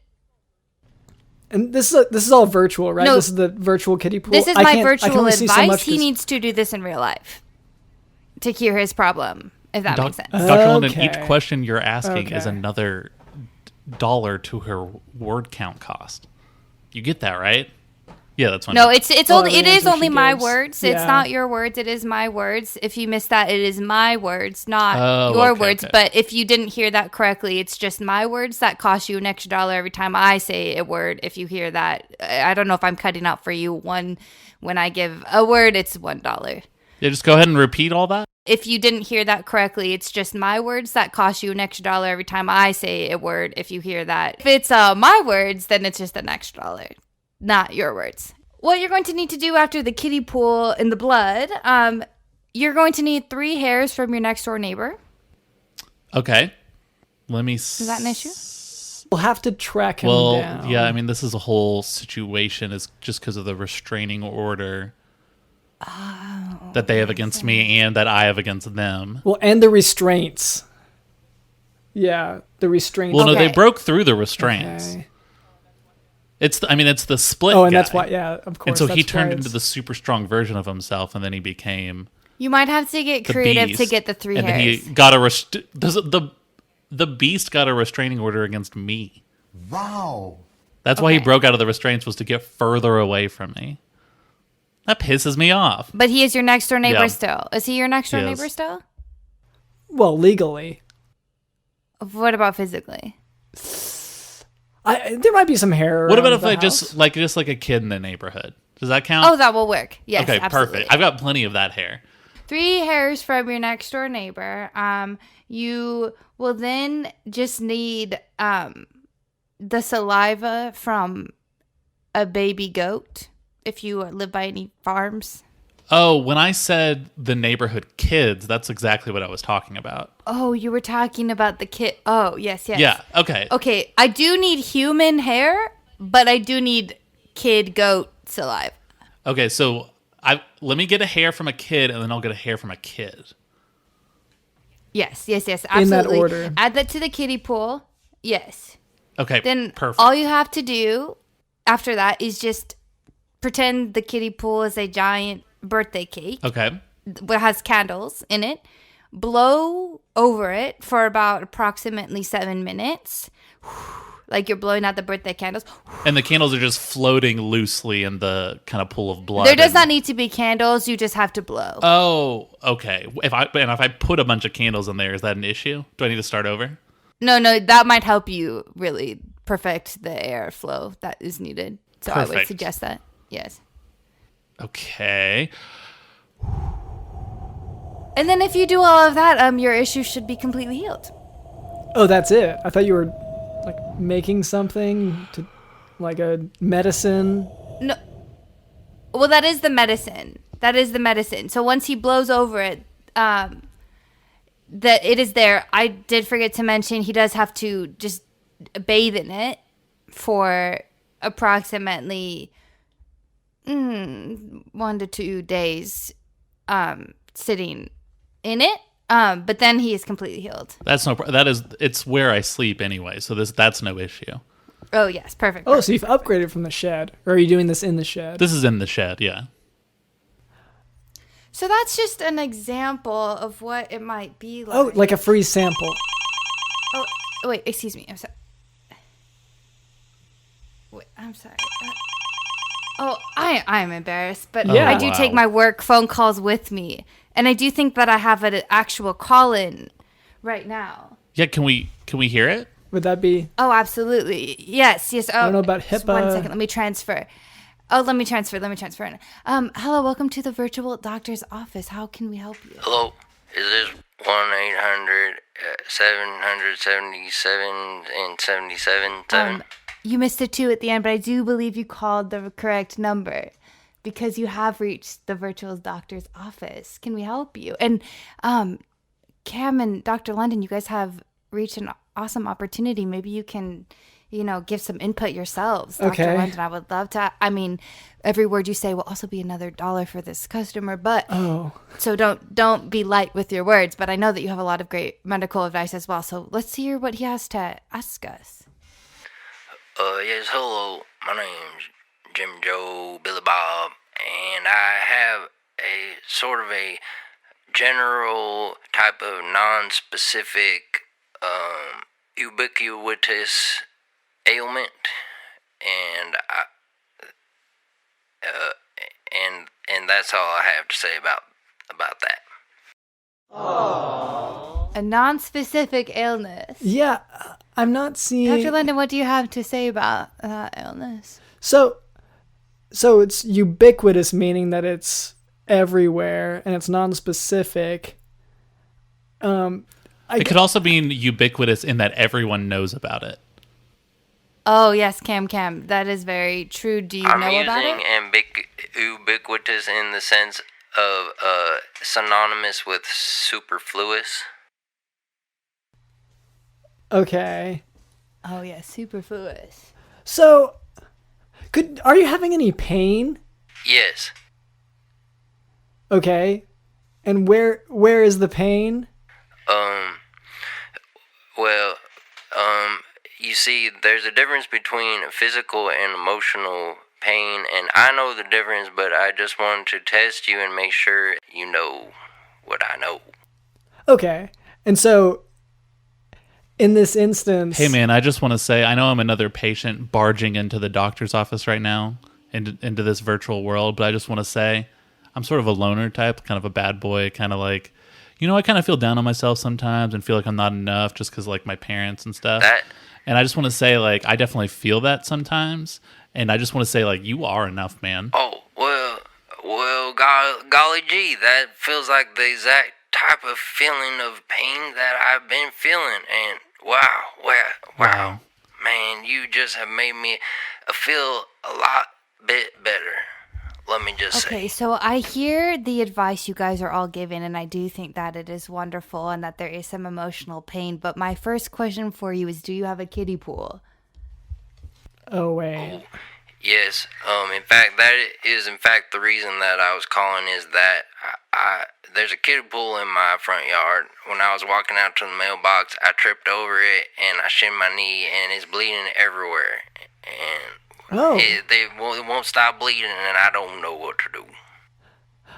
And this is all virtual, right? No, this is the virtual kiddie pool. This is my virtual only see so advice. much He needs to do this in real life to cure his problem, if that makes sense. Dr. London, each question you're asking is another dollar to her word count cost. You get that, right? Yeah, that's fine. No, it is only my gives. words. Yeah. It's not your words. It is my words. If you missed that, it is my words, not your words. Okay. But if you didn't hear that correctly, it's just my words that cost you an extra dollar every time I say a word. If you hear that, I don't know if I'm cutting out for you. When I give a word, it's $1. Yeah, just go ahead and repeat all that. If you didn't hear that correctly, it's just my words that cost you an extra dollar every time I say a word. If you hear that, if it's my words, then it's just an extra dollar, not your words. What you're going to need to do after the kiddie pool in the blood, you're going to need 3 hairs from your next door neighbor. Okay. Let me. Is that an issue? We'll have to track him down. Yeah, this is a whole situation. Is just because of the restraining order that they have against me and that I have against them. Well, and the restraints. Yeah, the restraints. Well, no, they broke through the restraints. Okay. It's the split. Oh, and guy. that's why. Yeah, of course. And so he turned into the super strong version of himself, and then he became. You might have to get creative beast, to get the 3 and hairs. then he got the beast got a restraining order against me. Wow. That's why he broke out of the restraints, was to get further away from me. That pisses me off. But he is your next door neighbor Yeah. still. Is he your next door He neighbor is. still? Well, legally. What about physically? There might be some hair. What about around if the I house. just like a kid in the neighborhood? Does that count? Oh, that will work. Yes, okay, absolutely. perfect. I've got plenty of that hair. 3 hairs from your next door neighbor. You will then just need the saliva from a baby goat if you live by any farms. Oh, when I said the neighborhood kids, that's exactly what I was talking about. Oh, you were talking about the kid. Oh, yes. Yeah, okay. Okay, I do need human hair, but I do need kid goat saliva. Okay, so let me get a hair from a kid, and then I'll get a hair from a kid. Yes, absolutely. In that order. Add that to the kiddie pool. Yes. Okay, Then perfect. all you have to do after that is just pretend the kiddie pool is a giant birthday cake. Okay. That has candles in it. Blow over it for about approximately 7 minutes. Like you're blowing out the birthday candles. And the candles are just floating loosely in the kind of pool of blood. There does not need to be candles. You just have to blow. Oh, okay. If I put a bunch of candles in there, is that an issue? Do I need to start over? No, that might help you really perfect the airflow that is needed. So I would Perfect. suggest that. Yes. Okay. And then if you do all of that, your issue should be completely healed. Oh, that's it. I thought you were like making something to, like a medicine. No. Well, that is the medicine. So once he blows over it, that it is there. I did forget to mention he does have to just bathe in it for approximately 1 to 2 days, sitting in it. But then he is completely healed. It's where I sleep anyway, so that's no issue. Oh yes, perfect. Oh, so you've upgraded from the shed, or are you doing this in the shed? This is in the shed, yeah. So that's just an example of what it might be like. Oh, like a free sample. Oh, wait, excuse me. I'm sorry. Wait, I'm sorry. I'm embarrassed, but Yeah. I do take my work phone calls with me, and I do think that I have an actual call-in right now. Yeah, can we hear it? Would that be? Oh, absolutely. Yes. Oh, I don't know about just HIPAA. 1 second. Let me transfer. Let me transfer. Hello, welcome to the virtual doctor's office. How can we help you? Hello, is this 1-800-777-77? You missed a 2 at the end, but I do believe you called the correct number because you have reached the virtual doctor's office. Can we help you? And Cam and Dr. London, you guys have reached an awesome opportunity. Maybe you can, give some input yourselves. Okay. Dr. London, I would love to. I mean, every word you say will also be another $1 for this customer, but so don't be light with your words. But I know that you have a lot of great medical advice as well. So let's hear what he has to ask us. Yes, hello. My name's Jim Joe Billy Bob, and I have a sort of a general type of non-specific, ubiquitous ailment, and and that's all I have to say about that. A non-specific illness. Yeah, I'm not seeing. Dr. London, what do you have to say about that illness? So it's ubiquitous, meaning that it's everywhere and it's non-specific. It could also mean ubiquitous in that everyone knows about it. Oh, yes, Cam. That is very true. Do you know about it? I'm using ubiquitous in the sense of synonymous with superfluous. Okay. Oh, yeah, superfluous. So, are you having any pain? Yes. Okay. And where is the pain? You see, there's a difference between physical and emotional pain, and I know the difference, but I just wanted to test you and make sure you know what I know. Okay. And so, in this instance... Hey, man, I just want to say, I know I'm another patient barging into the doctor's office right now, into this virtual world, but I just want to say, I'm sort of a loner type, kind of a bad boy, kind of like, I kind of feel down on myself sometimes and feel like I'm not enough just because, like, my parents and stuff. And I just want to say, like, I definitely feel that sometimes, and I just want to say, like, you are enough, man. Oh, well, golly gee, that feels like the exact type of feeling of pain that I've been feeling, and wow. Man, you just have made me feel a lot bit better. Let me just say. Okay, so I hear the advice you guys are all giving, and I do think that it is wonderful and that there is some emotional pain. But my first question for you is, do you have a kiddie pool? Oh, wait. Yes. In fact, that is the reason that I was calling is that there's a kiddie pool in my front yard. When I was walking out to the mailbox, I tripped over it and I shinned my knee, and it's bleeding everywhere. And it won't stop bleeding, and I don't know what to do.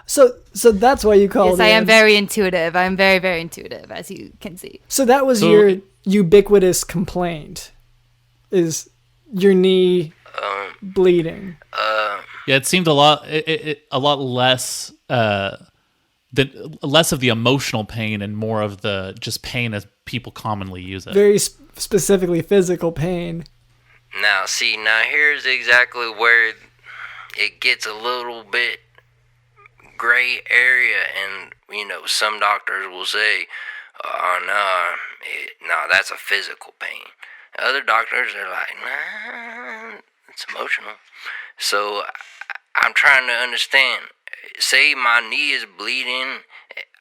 So that's why you called. Yes, I am very intuitive. I'm very, very intuitive, as you can see. So that was your ubiquitous complaint, is your knee bleeding. Yeah, it seemed a lot less less of the emotional pain and more of the just pain as people commonly use it. Very specifically physical pain. Now here's exactly where it gets a little bit gray area, and some doctors will say, "Oh no, that's a physical pain." Other doctors are like, "Nah, it's emotional." So I'm trying to understand. Say my knee is bleeding.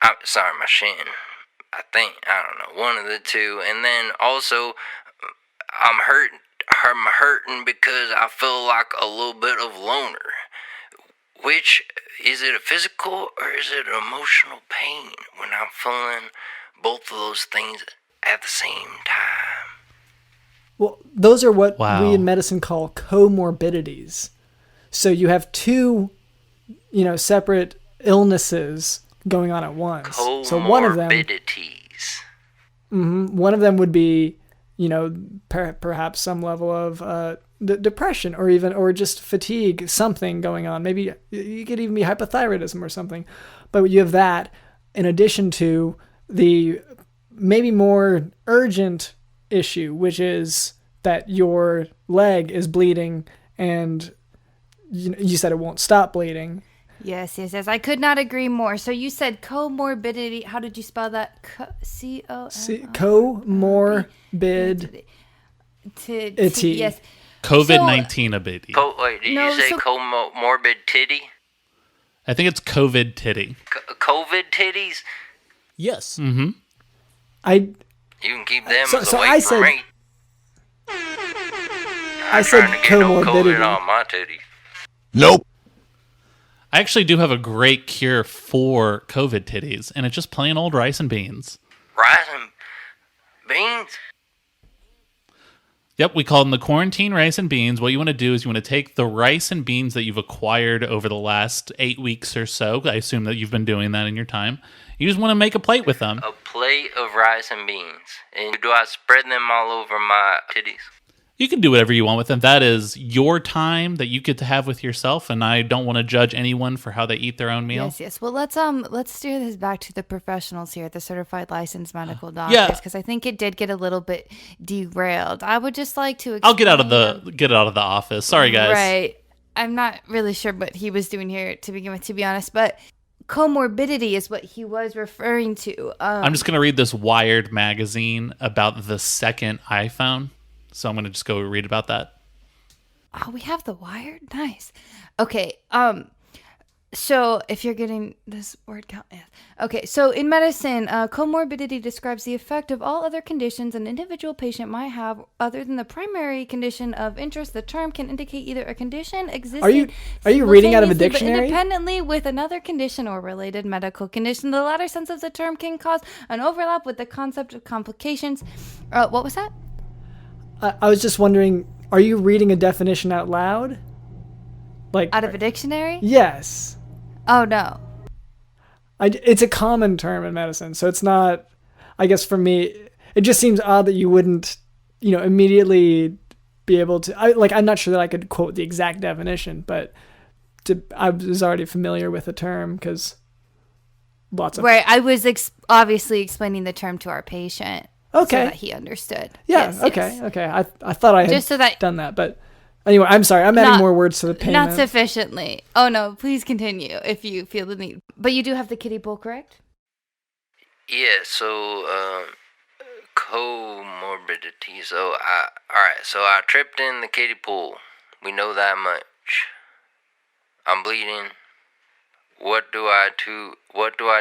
My shin. I don't know, one of the two, and then also I'm hurting because I feel like a little bit of loner. Which, is it a physical or is it an emotional pain when I'm feeling both of those things at the same time? Well, those are what Wow. we in medicine call comorbidities. So you have two, separate illnesses going on at once. So one of them, Comorbidities. one of them would be, perhaps some level of depression or just fatigue, something going on. Maybe you could even be hypothyroidism or something. But you have that in addition to the maybe more urgent issue, which is that your leg is bleeding and you said it won't stop bleeding. Yes. I could not agree more. So you said comorbidity. How did you spell that? Comorbidity. Yes. COVID-19 ability. Wait, did you say comorbid titty? I think it's COVID titty. COVID titties? Yes. Mm-hmm. You can keep them away from me. I said trying to get no comorbidity. COVID on my titties. Nope. I actually do have a great cure for COVID titties, and it's just plain old rice and beans. Rice and beans? Yep, we call them the quarantine rice and beans. What you want to do is you want to take the rice and beans that you've acquired over the last 8 weeks or so. I assume that you've been doing that in your time. You just want to make a plate with them. A plate of rice and beans. And do I spread them all over my titties? You can do whatever you want with them. That is your time that you get to have with yourself, and I don't want to judge anyone for how they eat their own meal. Yes. Well, let's steer this back to the professionals here, the certified licensed medical doctors, because I think it did get a little bit derailed. I would just like to. I'll get out of the office. Sorry, guys. Right. I'm not really sure what he was doing here to begin with, to be honest, but comorbidity is what he was referring to. I'm just going to read this Wired magazine about the second iPhone. So I'm going to just go read about that. Oh, we have the Wired? Nice. Okay. So if you're getting this word count, yeah. Okay. So in medicine, comorbidity describes the effect of all other conditions an individual patient might have other than the primary condition of interest. The term can indicate either a condition existing Are you reading out of a simultaneously, dictionary? but independently with another condition or related medical condition. The latter sense of the term can cause an overlap with the concept of complications. What was that? I was just wondering, are you reading a definition out loud? Like Out of a dictionary? Yes. Oh, no. It's a common term in medicine, so it's not, I guess for me, it just seems odd that you wouldn't, immediately be able to, I'm not sure that I could quote the exact definition, but I was already familiar with the term because lots of... Right, I was obviously explaining the term to our patient. Okay. So that he understood. Yeah, Yes, okay, yes. okay. I thought I had Just so that- done that, but anyway, I'm sorry. I'm adding more words to the payment. Not sufficiently. Oh, no, please continue if you feel the need. But you do have the kiddie pool, correct? Yeah, so, comorbidity. So, I tripped in the kiddie pool. We know that much. I'm bleeding. What do I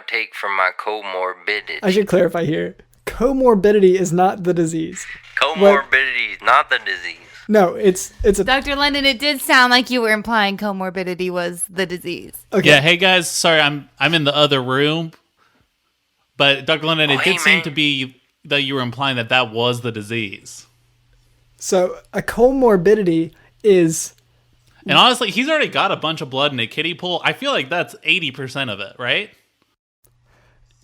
take for my comorbidity? I should clarify here. Comorbidity is not the disease. Comorbidity is not the disease. No, it's a... Dr. London, it did sound like you were implying comorbidity was the disease. Okay. Yeah, hey guys, sorry, I'm in the other room. But Dr. London, it did seem to be that you were implying that was the disease. So a comorbidity is... And honestly, he's already got a bunch of blood in a kiddie pool. I feel like that's 80% of it, right?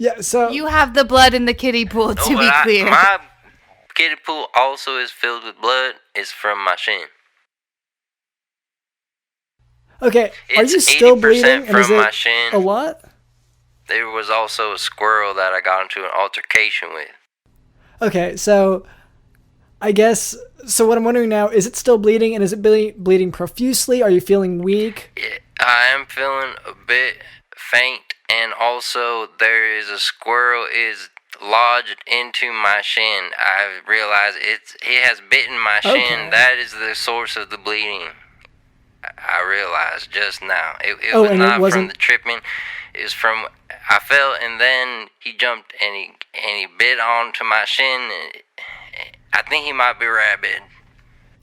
Yeah, so... You have the blood in the kiddie pool, to be clear. My kiddie pool also is filled with blood. It's from my shin. Okay, are It's you still 80% bleeding? And is from my it shin. a lot? There was also a squirrel that I got into an altercation with. Okay, so I guess... So what I'm wondering now, is it still bleeding? And is it bleeding profusely? Are you feeling weak? Yeah, I am feeling a bit faint. And also, there is a squirrel is lodged into my shin. I realize it has bitten my shin. Okay. That is the source of the bleeding. I realized just now. It was not from the tripping. It was from... I fell, and then he jumped, and he bit onto my shin. I think he might be rabid.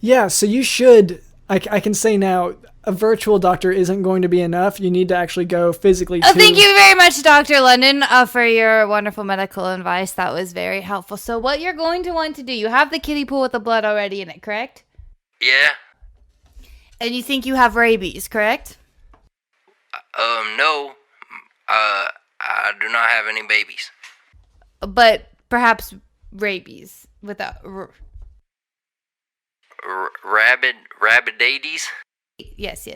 Yeah, so you should... I can say now, a virtual doctor isn't going to be enough. You need to actually go physically to... Thank you very much, Dr. London, for your wonderful medical advice. That was very helpful. So what you're going to want to do, you have the kiddie pool with the blood already in it, correct? Yeah. And you think you have rabies, correct? No. I do not have any babies. But perhaps rabies without. Rabid daisies? Yes.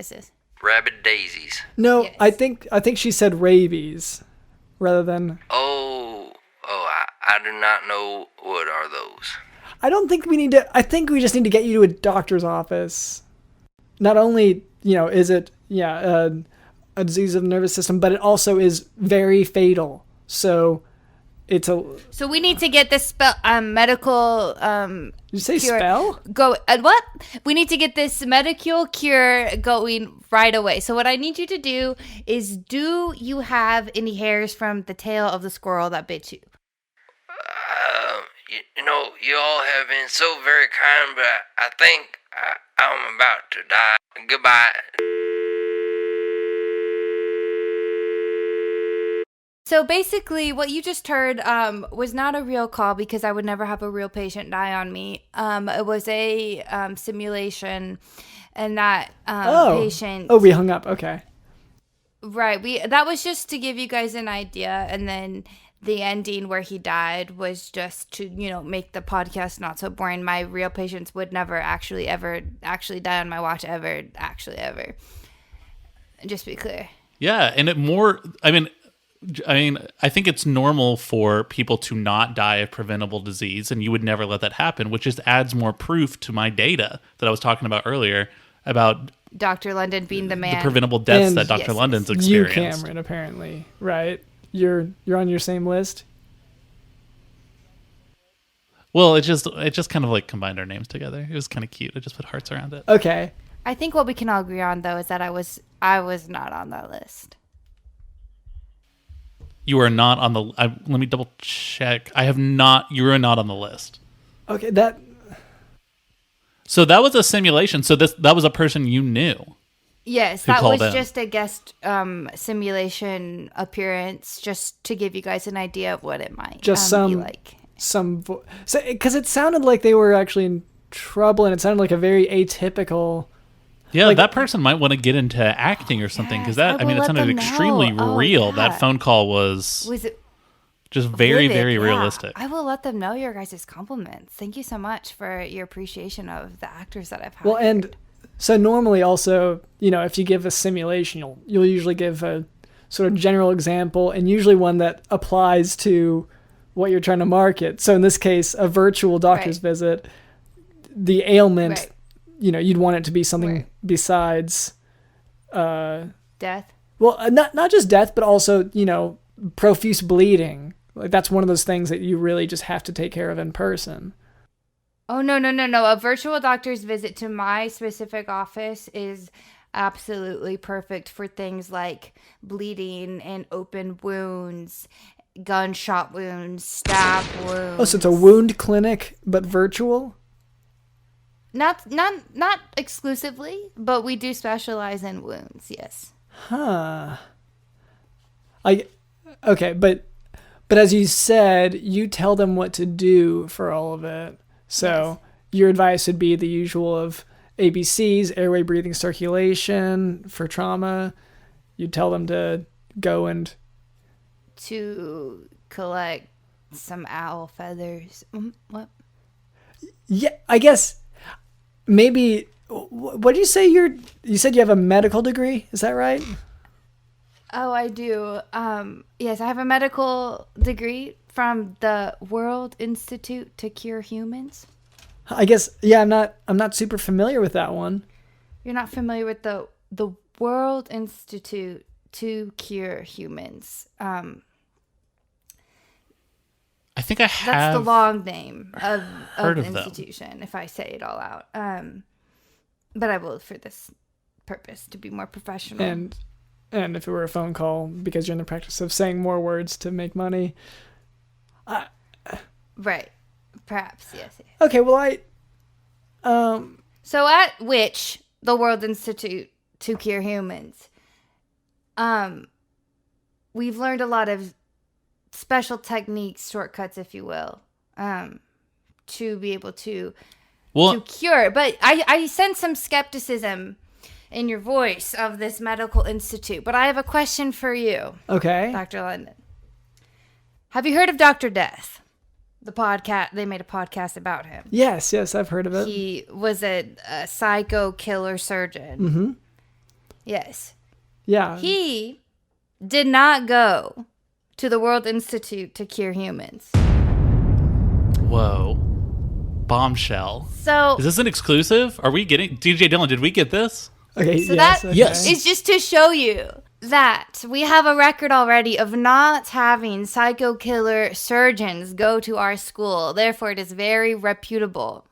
Rabid daisies. No, Yes. I think she said rabies rather than. Oh, I do not know what are those. I don't think we need to. I think we just need to get you to a doctor's office. Not only, is it a disease of the nervous system, but it also is very fatal. So it's a. So we need to get this medical. Did you say cure spell? Go what? We need to get this medical cure going right away. So what I need you to do is, do you have any hairs from the tail of the squirrel that bit you? You all have been so very kind, but I think I'm about to die. Goodbye. So basically, what you just heard was not a real call, because I would never have a real patient die on me. It was a simulation, and that patient. Oh, we hung up. Okay. Right. That was just to give you guys an idea, and then the ending where he died was just to make the podcast not so boring. My real patients would never actually die on my watch ever. Just be clear. Yeah, and I think it's normal for people to not die of preventable disease, and you would never let that happen, which just adds more proof to my data that I was talking about earlier about Dr. London being the man. the preventable deaths And that Dr. yes, London's You, experienced. Cameron, apparently, right? You're on your same list. Well, it just kind of like combined our names together. It was kind of cute. I just put hearts around it. Okay. I think what we can all agree on, though, is that I was not on that list. You are not on the. Let me double check. I have not. You are not on the list. Okay. That. So that was a simulation. So that was a person you knew. Yes, Who that called was in? just a guest simulation appearance, just to give you guys an idea of what it might Just be like. Because it sounded like they were actually in trouble, and it sounded like a very atypical. Yeah, that person might want to get into acting or something, because Yes, I will it let sounded them extremely know. Oh, real. yeah. That phone call was It just very, vivid, very yeah. realistic. I will let them know your guys' compliments. Thank you so much for your appreciation of the actors that I've hired. Well, and so normally also, if you give a simulation, you'll usually give a sort of general example, and usually one that applies to what you're trying to market. So in this case, a virtual doctor's Right. visit, the ailment, Right. You'd want it to be something Right. besides, Death. well, not just death, but also, profuse bleeding. Like that's one of those things that you really just have to take care of in person. Oh, no. A virtual doctor's visit to my specific office is absolutely perfect for things like bleeding and open wounds, gunshot wounds, stab wounds. Oh, so it's a wound clinic, but virtual? Not exclusively, but we do specialize in wounds, yes. Okay, but as you said, you tell them what to do for all of it. So your advice would be the usual of ABCs, airway, breathing, circulation for trauma. You tell them to go and To collect some owl feathers. What? yeah, I guess maybe. What did you say? You said you have a medical degree. Is that right? Oh, I do. Yes, I have a medical degree from the World Institute to Cure Humans. I guess. Yeah, I'm not super familiar with that one. You're not familiar with the World Institute to Cure Humans. I think I have. That's the long name of heard the of them. institution, if I say it all out. But I will, for this purpose, to be more professional. And if it were a phone call, because you're in the practice of saying more words to make money. Right. Perhaps, yes. Okay, well, So at which the World Institute to Cure Humans, we've learned a lot of special techniques, shortcuts, if you will, to be able to cure. But I sense some skepticism in your voice of this medical institute. But I have a question for you, Okay. Dr. London. Have you heard of Dr. Death? The podcast, they made a podcast about him. Yes, I've heard of it. He was a psycho killer surgeon. Mm-hmm. Yes. Yeah. He did not go to the World Institute to cure humans. Whoa. Bombshell. So Is this an exclusive? Are we getting... DJ Dylan, did we get this? Okay. So yes. that Okay. Yes. is just to show you that we have a record already of not having psycho killer surgeons go to our school. Therefore, it is very reputable.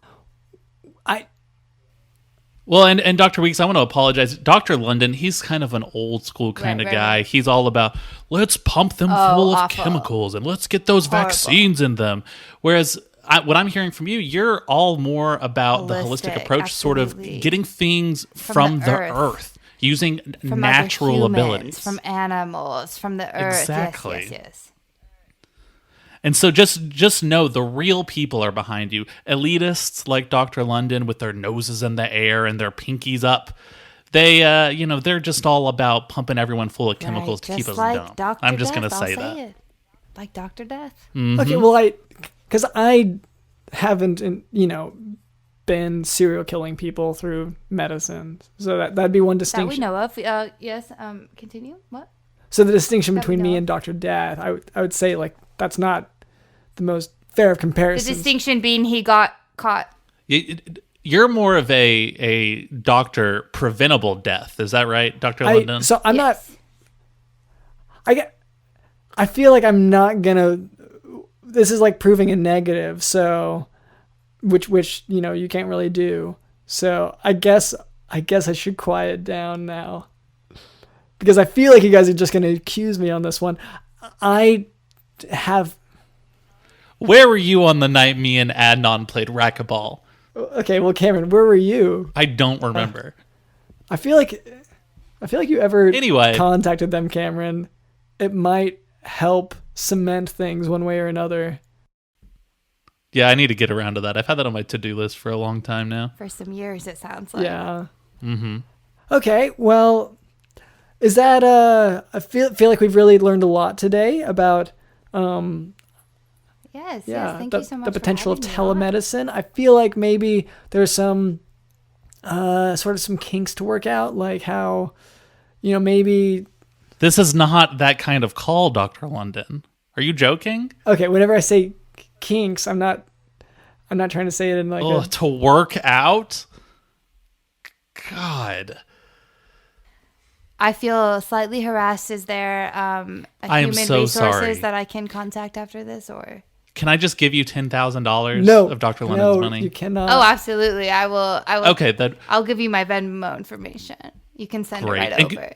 Well, and Dr. Weeks, I want to apologize. Dr. London, he's kind of an old school kind of Right, guy. right. He's all about, let's pump them full of awful. chemicals and let's get those vaccines in them. Whereas what I'm hearing from you, you're all more about the holistic Holistic, approach, sort of absolutely. getting things from the earth, using From natural other humans, abilities. from animals, from the earth. Exactly. Yes. And so just know the real people are behind you. Elitists like Dr. London with their noses in the air and their pinkies up. They, they're just all about pumping everyone full of chemicals to Right, keep just us like dumb. Dr. I'm just Death, going to I'll say that. it. Like Dr. Death. Okay. Well, because I haven't, been serial killing people through medicine, so that'd be one That distinction. we know of. Yes. Continue. What? So the distinction That we between me know and of. Dr. Death, I would say like that's not the most fair of The comparisons. distinction being he got caught. You're more of a doctor preventable death. Is that right, Dr. London? So I'm Yes. I feel like I'm not gonna. This is like proving a negative, so which you can't really do. So I guess I should quiet down now because I feel like you guys are just gonna accuse me on this one. I have. Where were you on the night me and Adnan played racquetball? Okay, well, Cameron, where were you? I don't remember. I feel like you ever Anyway. contacted them, Cameron. It might help cement things one way or another. Yeah, I need to get around to that. I've had that on my to-do list for a long time now. For some years, it sounds like. Yeah. Mm-hmm. Okay, well, is that I feel like we've really learned a lot today about Yes. the Thank you so much. the potential of for having me on. telemedicine. I feel like maybe there's some sort of some kinks to work out, like how maybe. This is not that kind of call, Dr. London. Are you joking? Okay, whenever I say kinks, I'm not trying to say it in like To work out? God. I feel slightly harassed. Is there I am human so resources sorry. that I can contact after this, or? Can I just give you $10,000 no of Dr. London's no, money? you cannot. Oh, absolutely. I will. Okay, I'll give you my Venmo information. You can send Great. it right And over.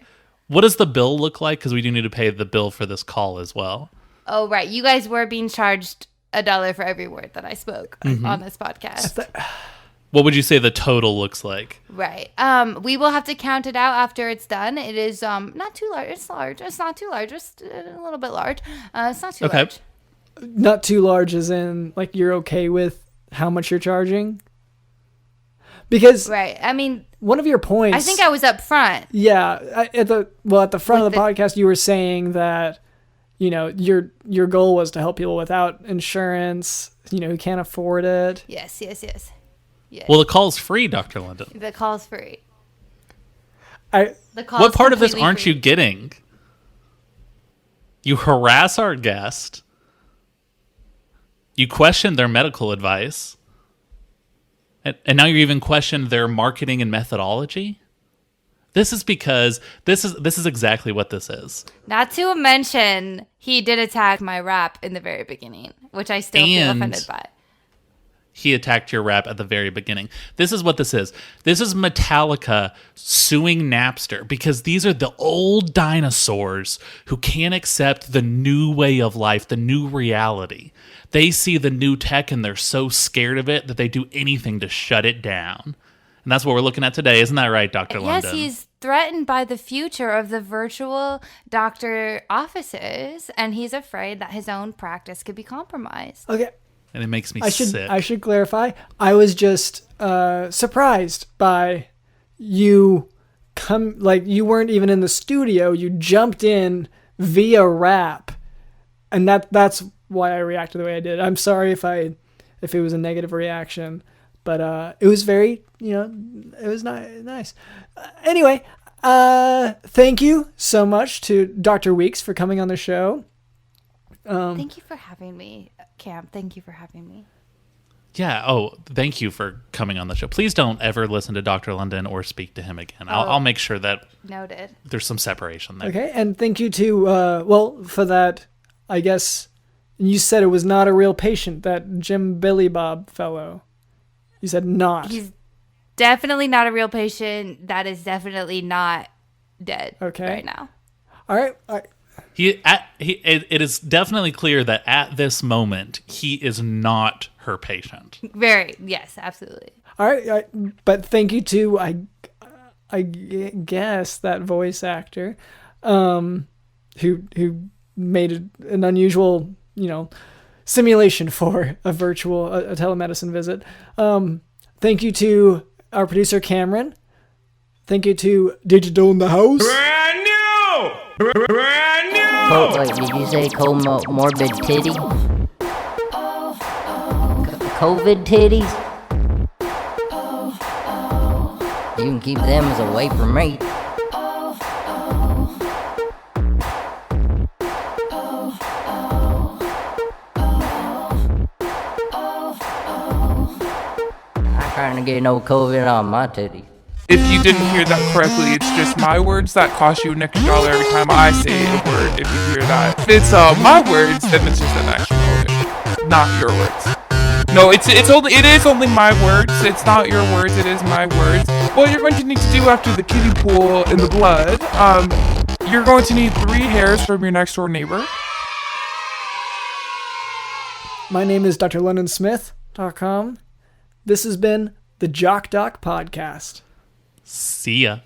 what does the bill look like? Because we do need to pay the bill for this call as well. Oh, right. You guys were being charged $1 for every word that I spoke on this podcast. What would you say the total looks like? Right. We will have to count it out after it's done. It is not too large. It's large. It's not too large. Just a little bit large. It's not too Okay. large. Not too large as in like you're okay with how much you're charging? Because Right. I mean, one of your points, I think I was up front. yeah, at the front of With the podcast you were saying that your goal was to help people without insurance, who can't afford it. Yes. Well, the call's free, Dr. London. The call's free. I The call. What part of this aren't you getting? You harass our guest. You question their medical advice. And now you even question their marketing and methodology? This is because this is exactly what this is. Not to mention, he did attack my rap in the very beginning, which I still feel And- offended by. He attacked your rap at the very beginning. This is what this is. This is Metallica suing Napster because these are the old dinosaurs who can't accept the new way of life, the new reality. They see the new tech and they're so scared of it that they do anything to shut it down. And that's what we're looking at today. Isn't that right, Dr. Yes, London? he's threatened by the future of the virtual doctor offices, and he's afraid that his own practice could be compromised. okay. And it makes me I should sick. clarify. I was just surprised by you you weren't even in the studio. You jumped in via rap, and that's why I reacted the way I did. I'm sorry if it was a negative reaction, but it was very, it was nice. Anyway, thank you so much to Dr. Weeks for coming on the show. Thank you for having me, Cam. Thank you for having me. Yeah. Oh, thank you for coming on the show. Please don't ever listen to Dr. London or speak to him again. I'll make sure that noted. There's some separation there. Okay, and thank you to for that. I guess you said it was not a real patient, that Jim Billy Bob fellow. You said not. He's definitely not a real patient. That is definitely not dead right now. All right. It is definitely clear that at this moment he is not her patient. Yes, absolutely. All right, but thank you to I guess that voice actor, who made an unusual simulation for a virtual a telemedicine visit. Thank you to our producer Cameron. Thank you to Digital in the House. Brand new! Wait, did you say comorbid titty? COVID titties? You can keep them as away from me. I'm trying to get no COVID on my titties. If you didn't hear that correctly, it's just my words that cost you an extra $1 every time I say a word. If you hear that, if it's my words, then it's just an extra $1, not your words. No, it is only my words. It's not your words. It is my words. What you're going to need to do after the kiddie pool in the blood, you're going to need 3 hairs from your next door neighbor. My name is drlondonsmith.com. This has been the Jock Doc Podcast. See ya.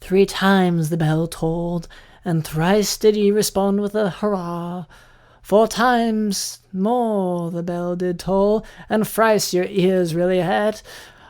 3 times the bell tolled, and thrice did ye respond with a hurrah. 4 times more the bell did toll, and thrice your ears really had.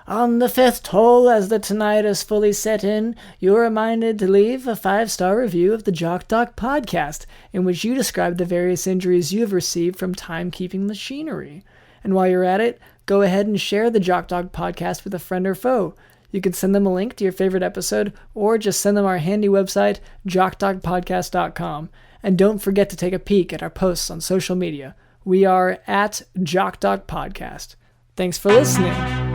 On the 5th toll, as the tinnitus fully set in, you are reminded to leave a 5-star review of the Jock Doc Podcast, in which you describe the various injuries you have received from timekeeping machinery. And while you're at it, go ahead and share the Jock Doc Podcast with a friend or foe. You can send them a link to your favorite episode, or just send them our handy website, jockdogpodcast.com. And don't forget to take a peek at our posts on social media. We are at Jock Doc Podcast. Thanks for listening.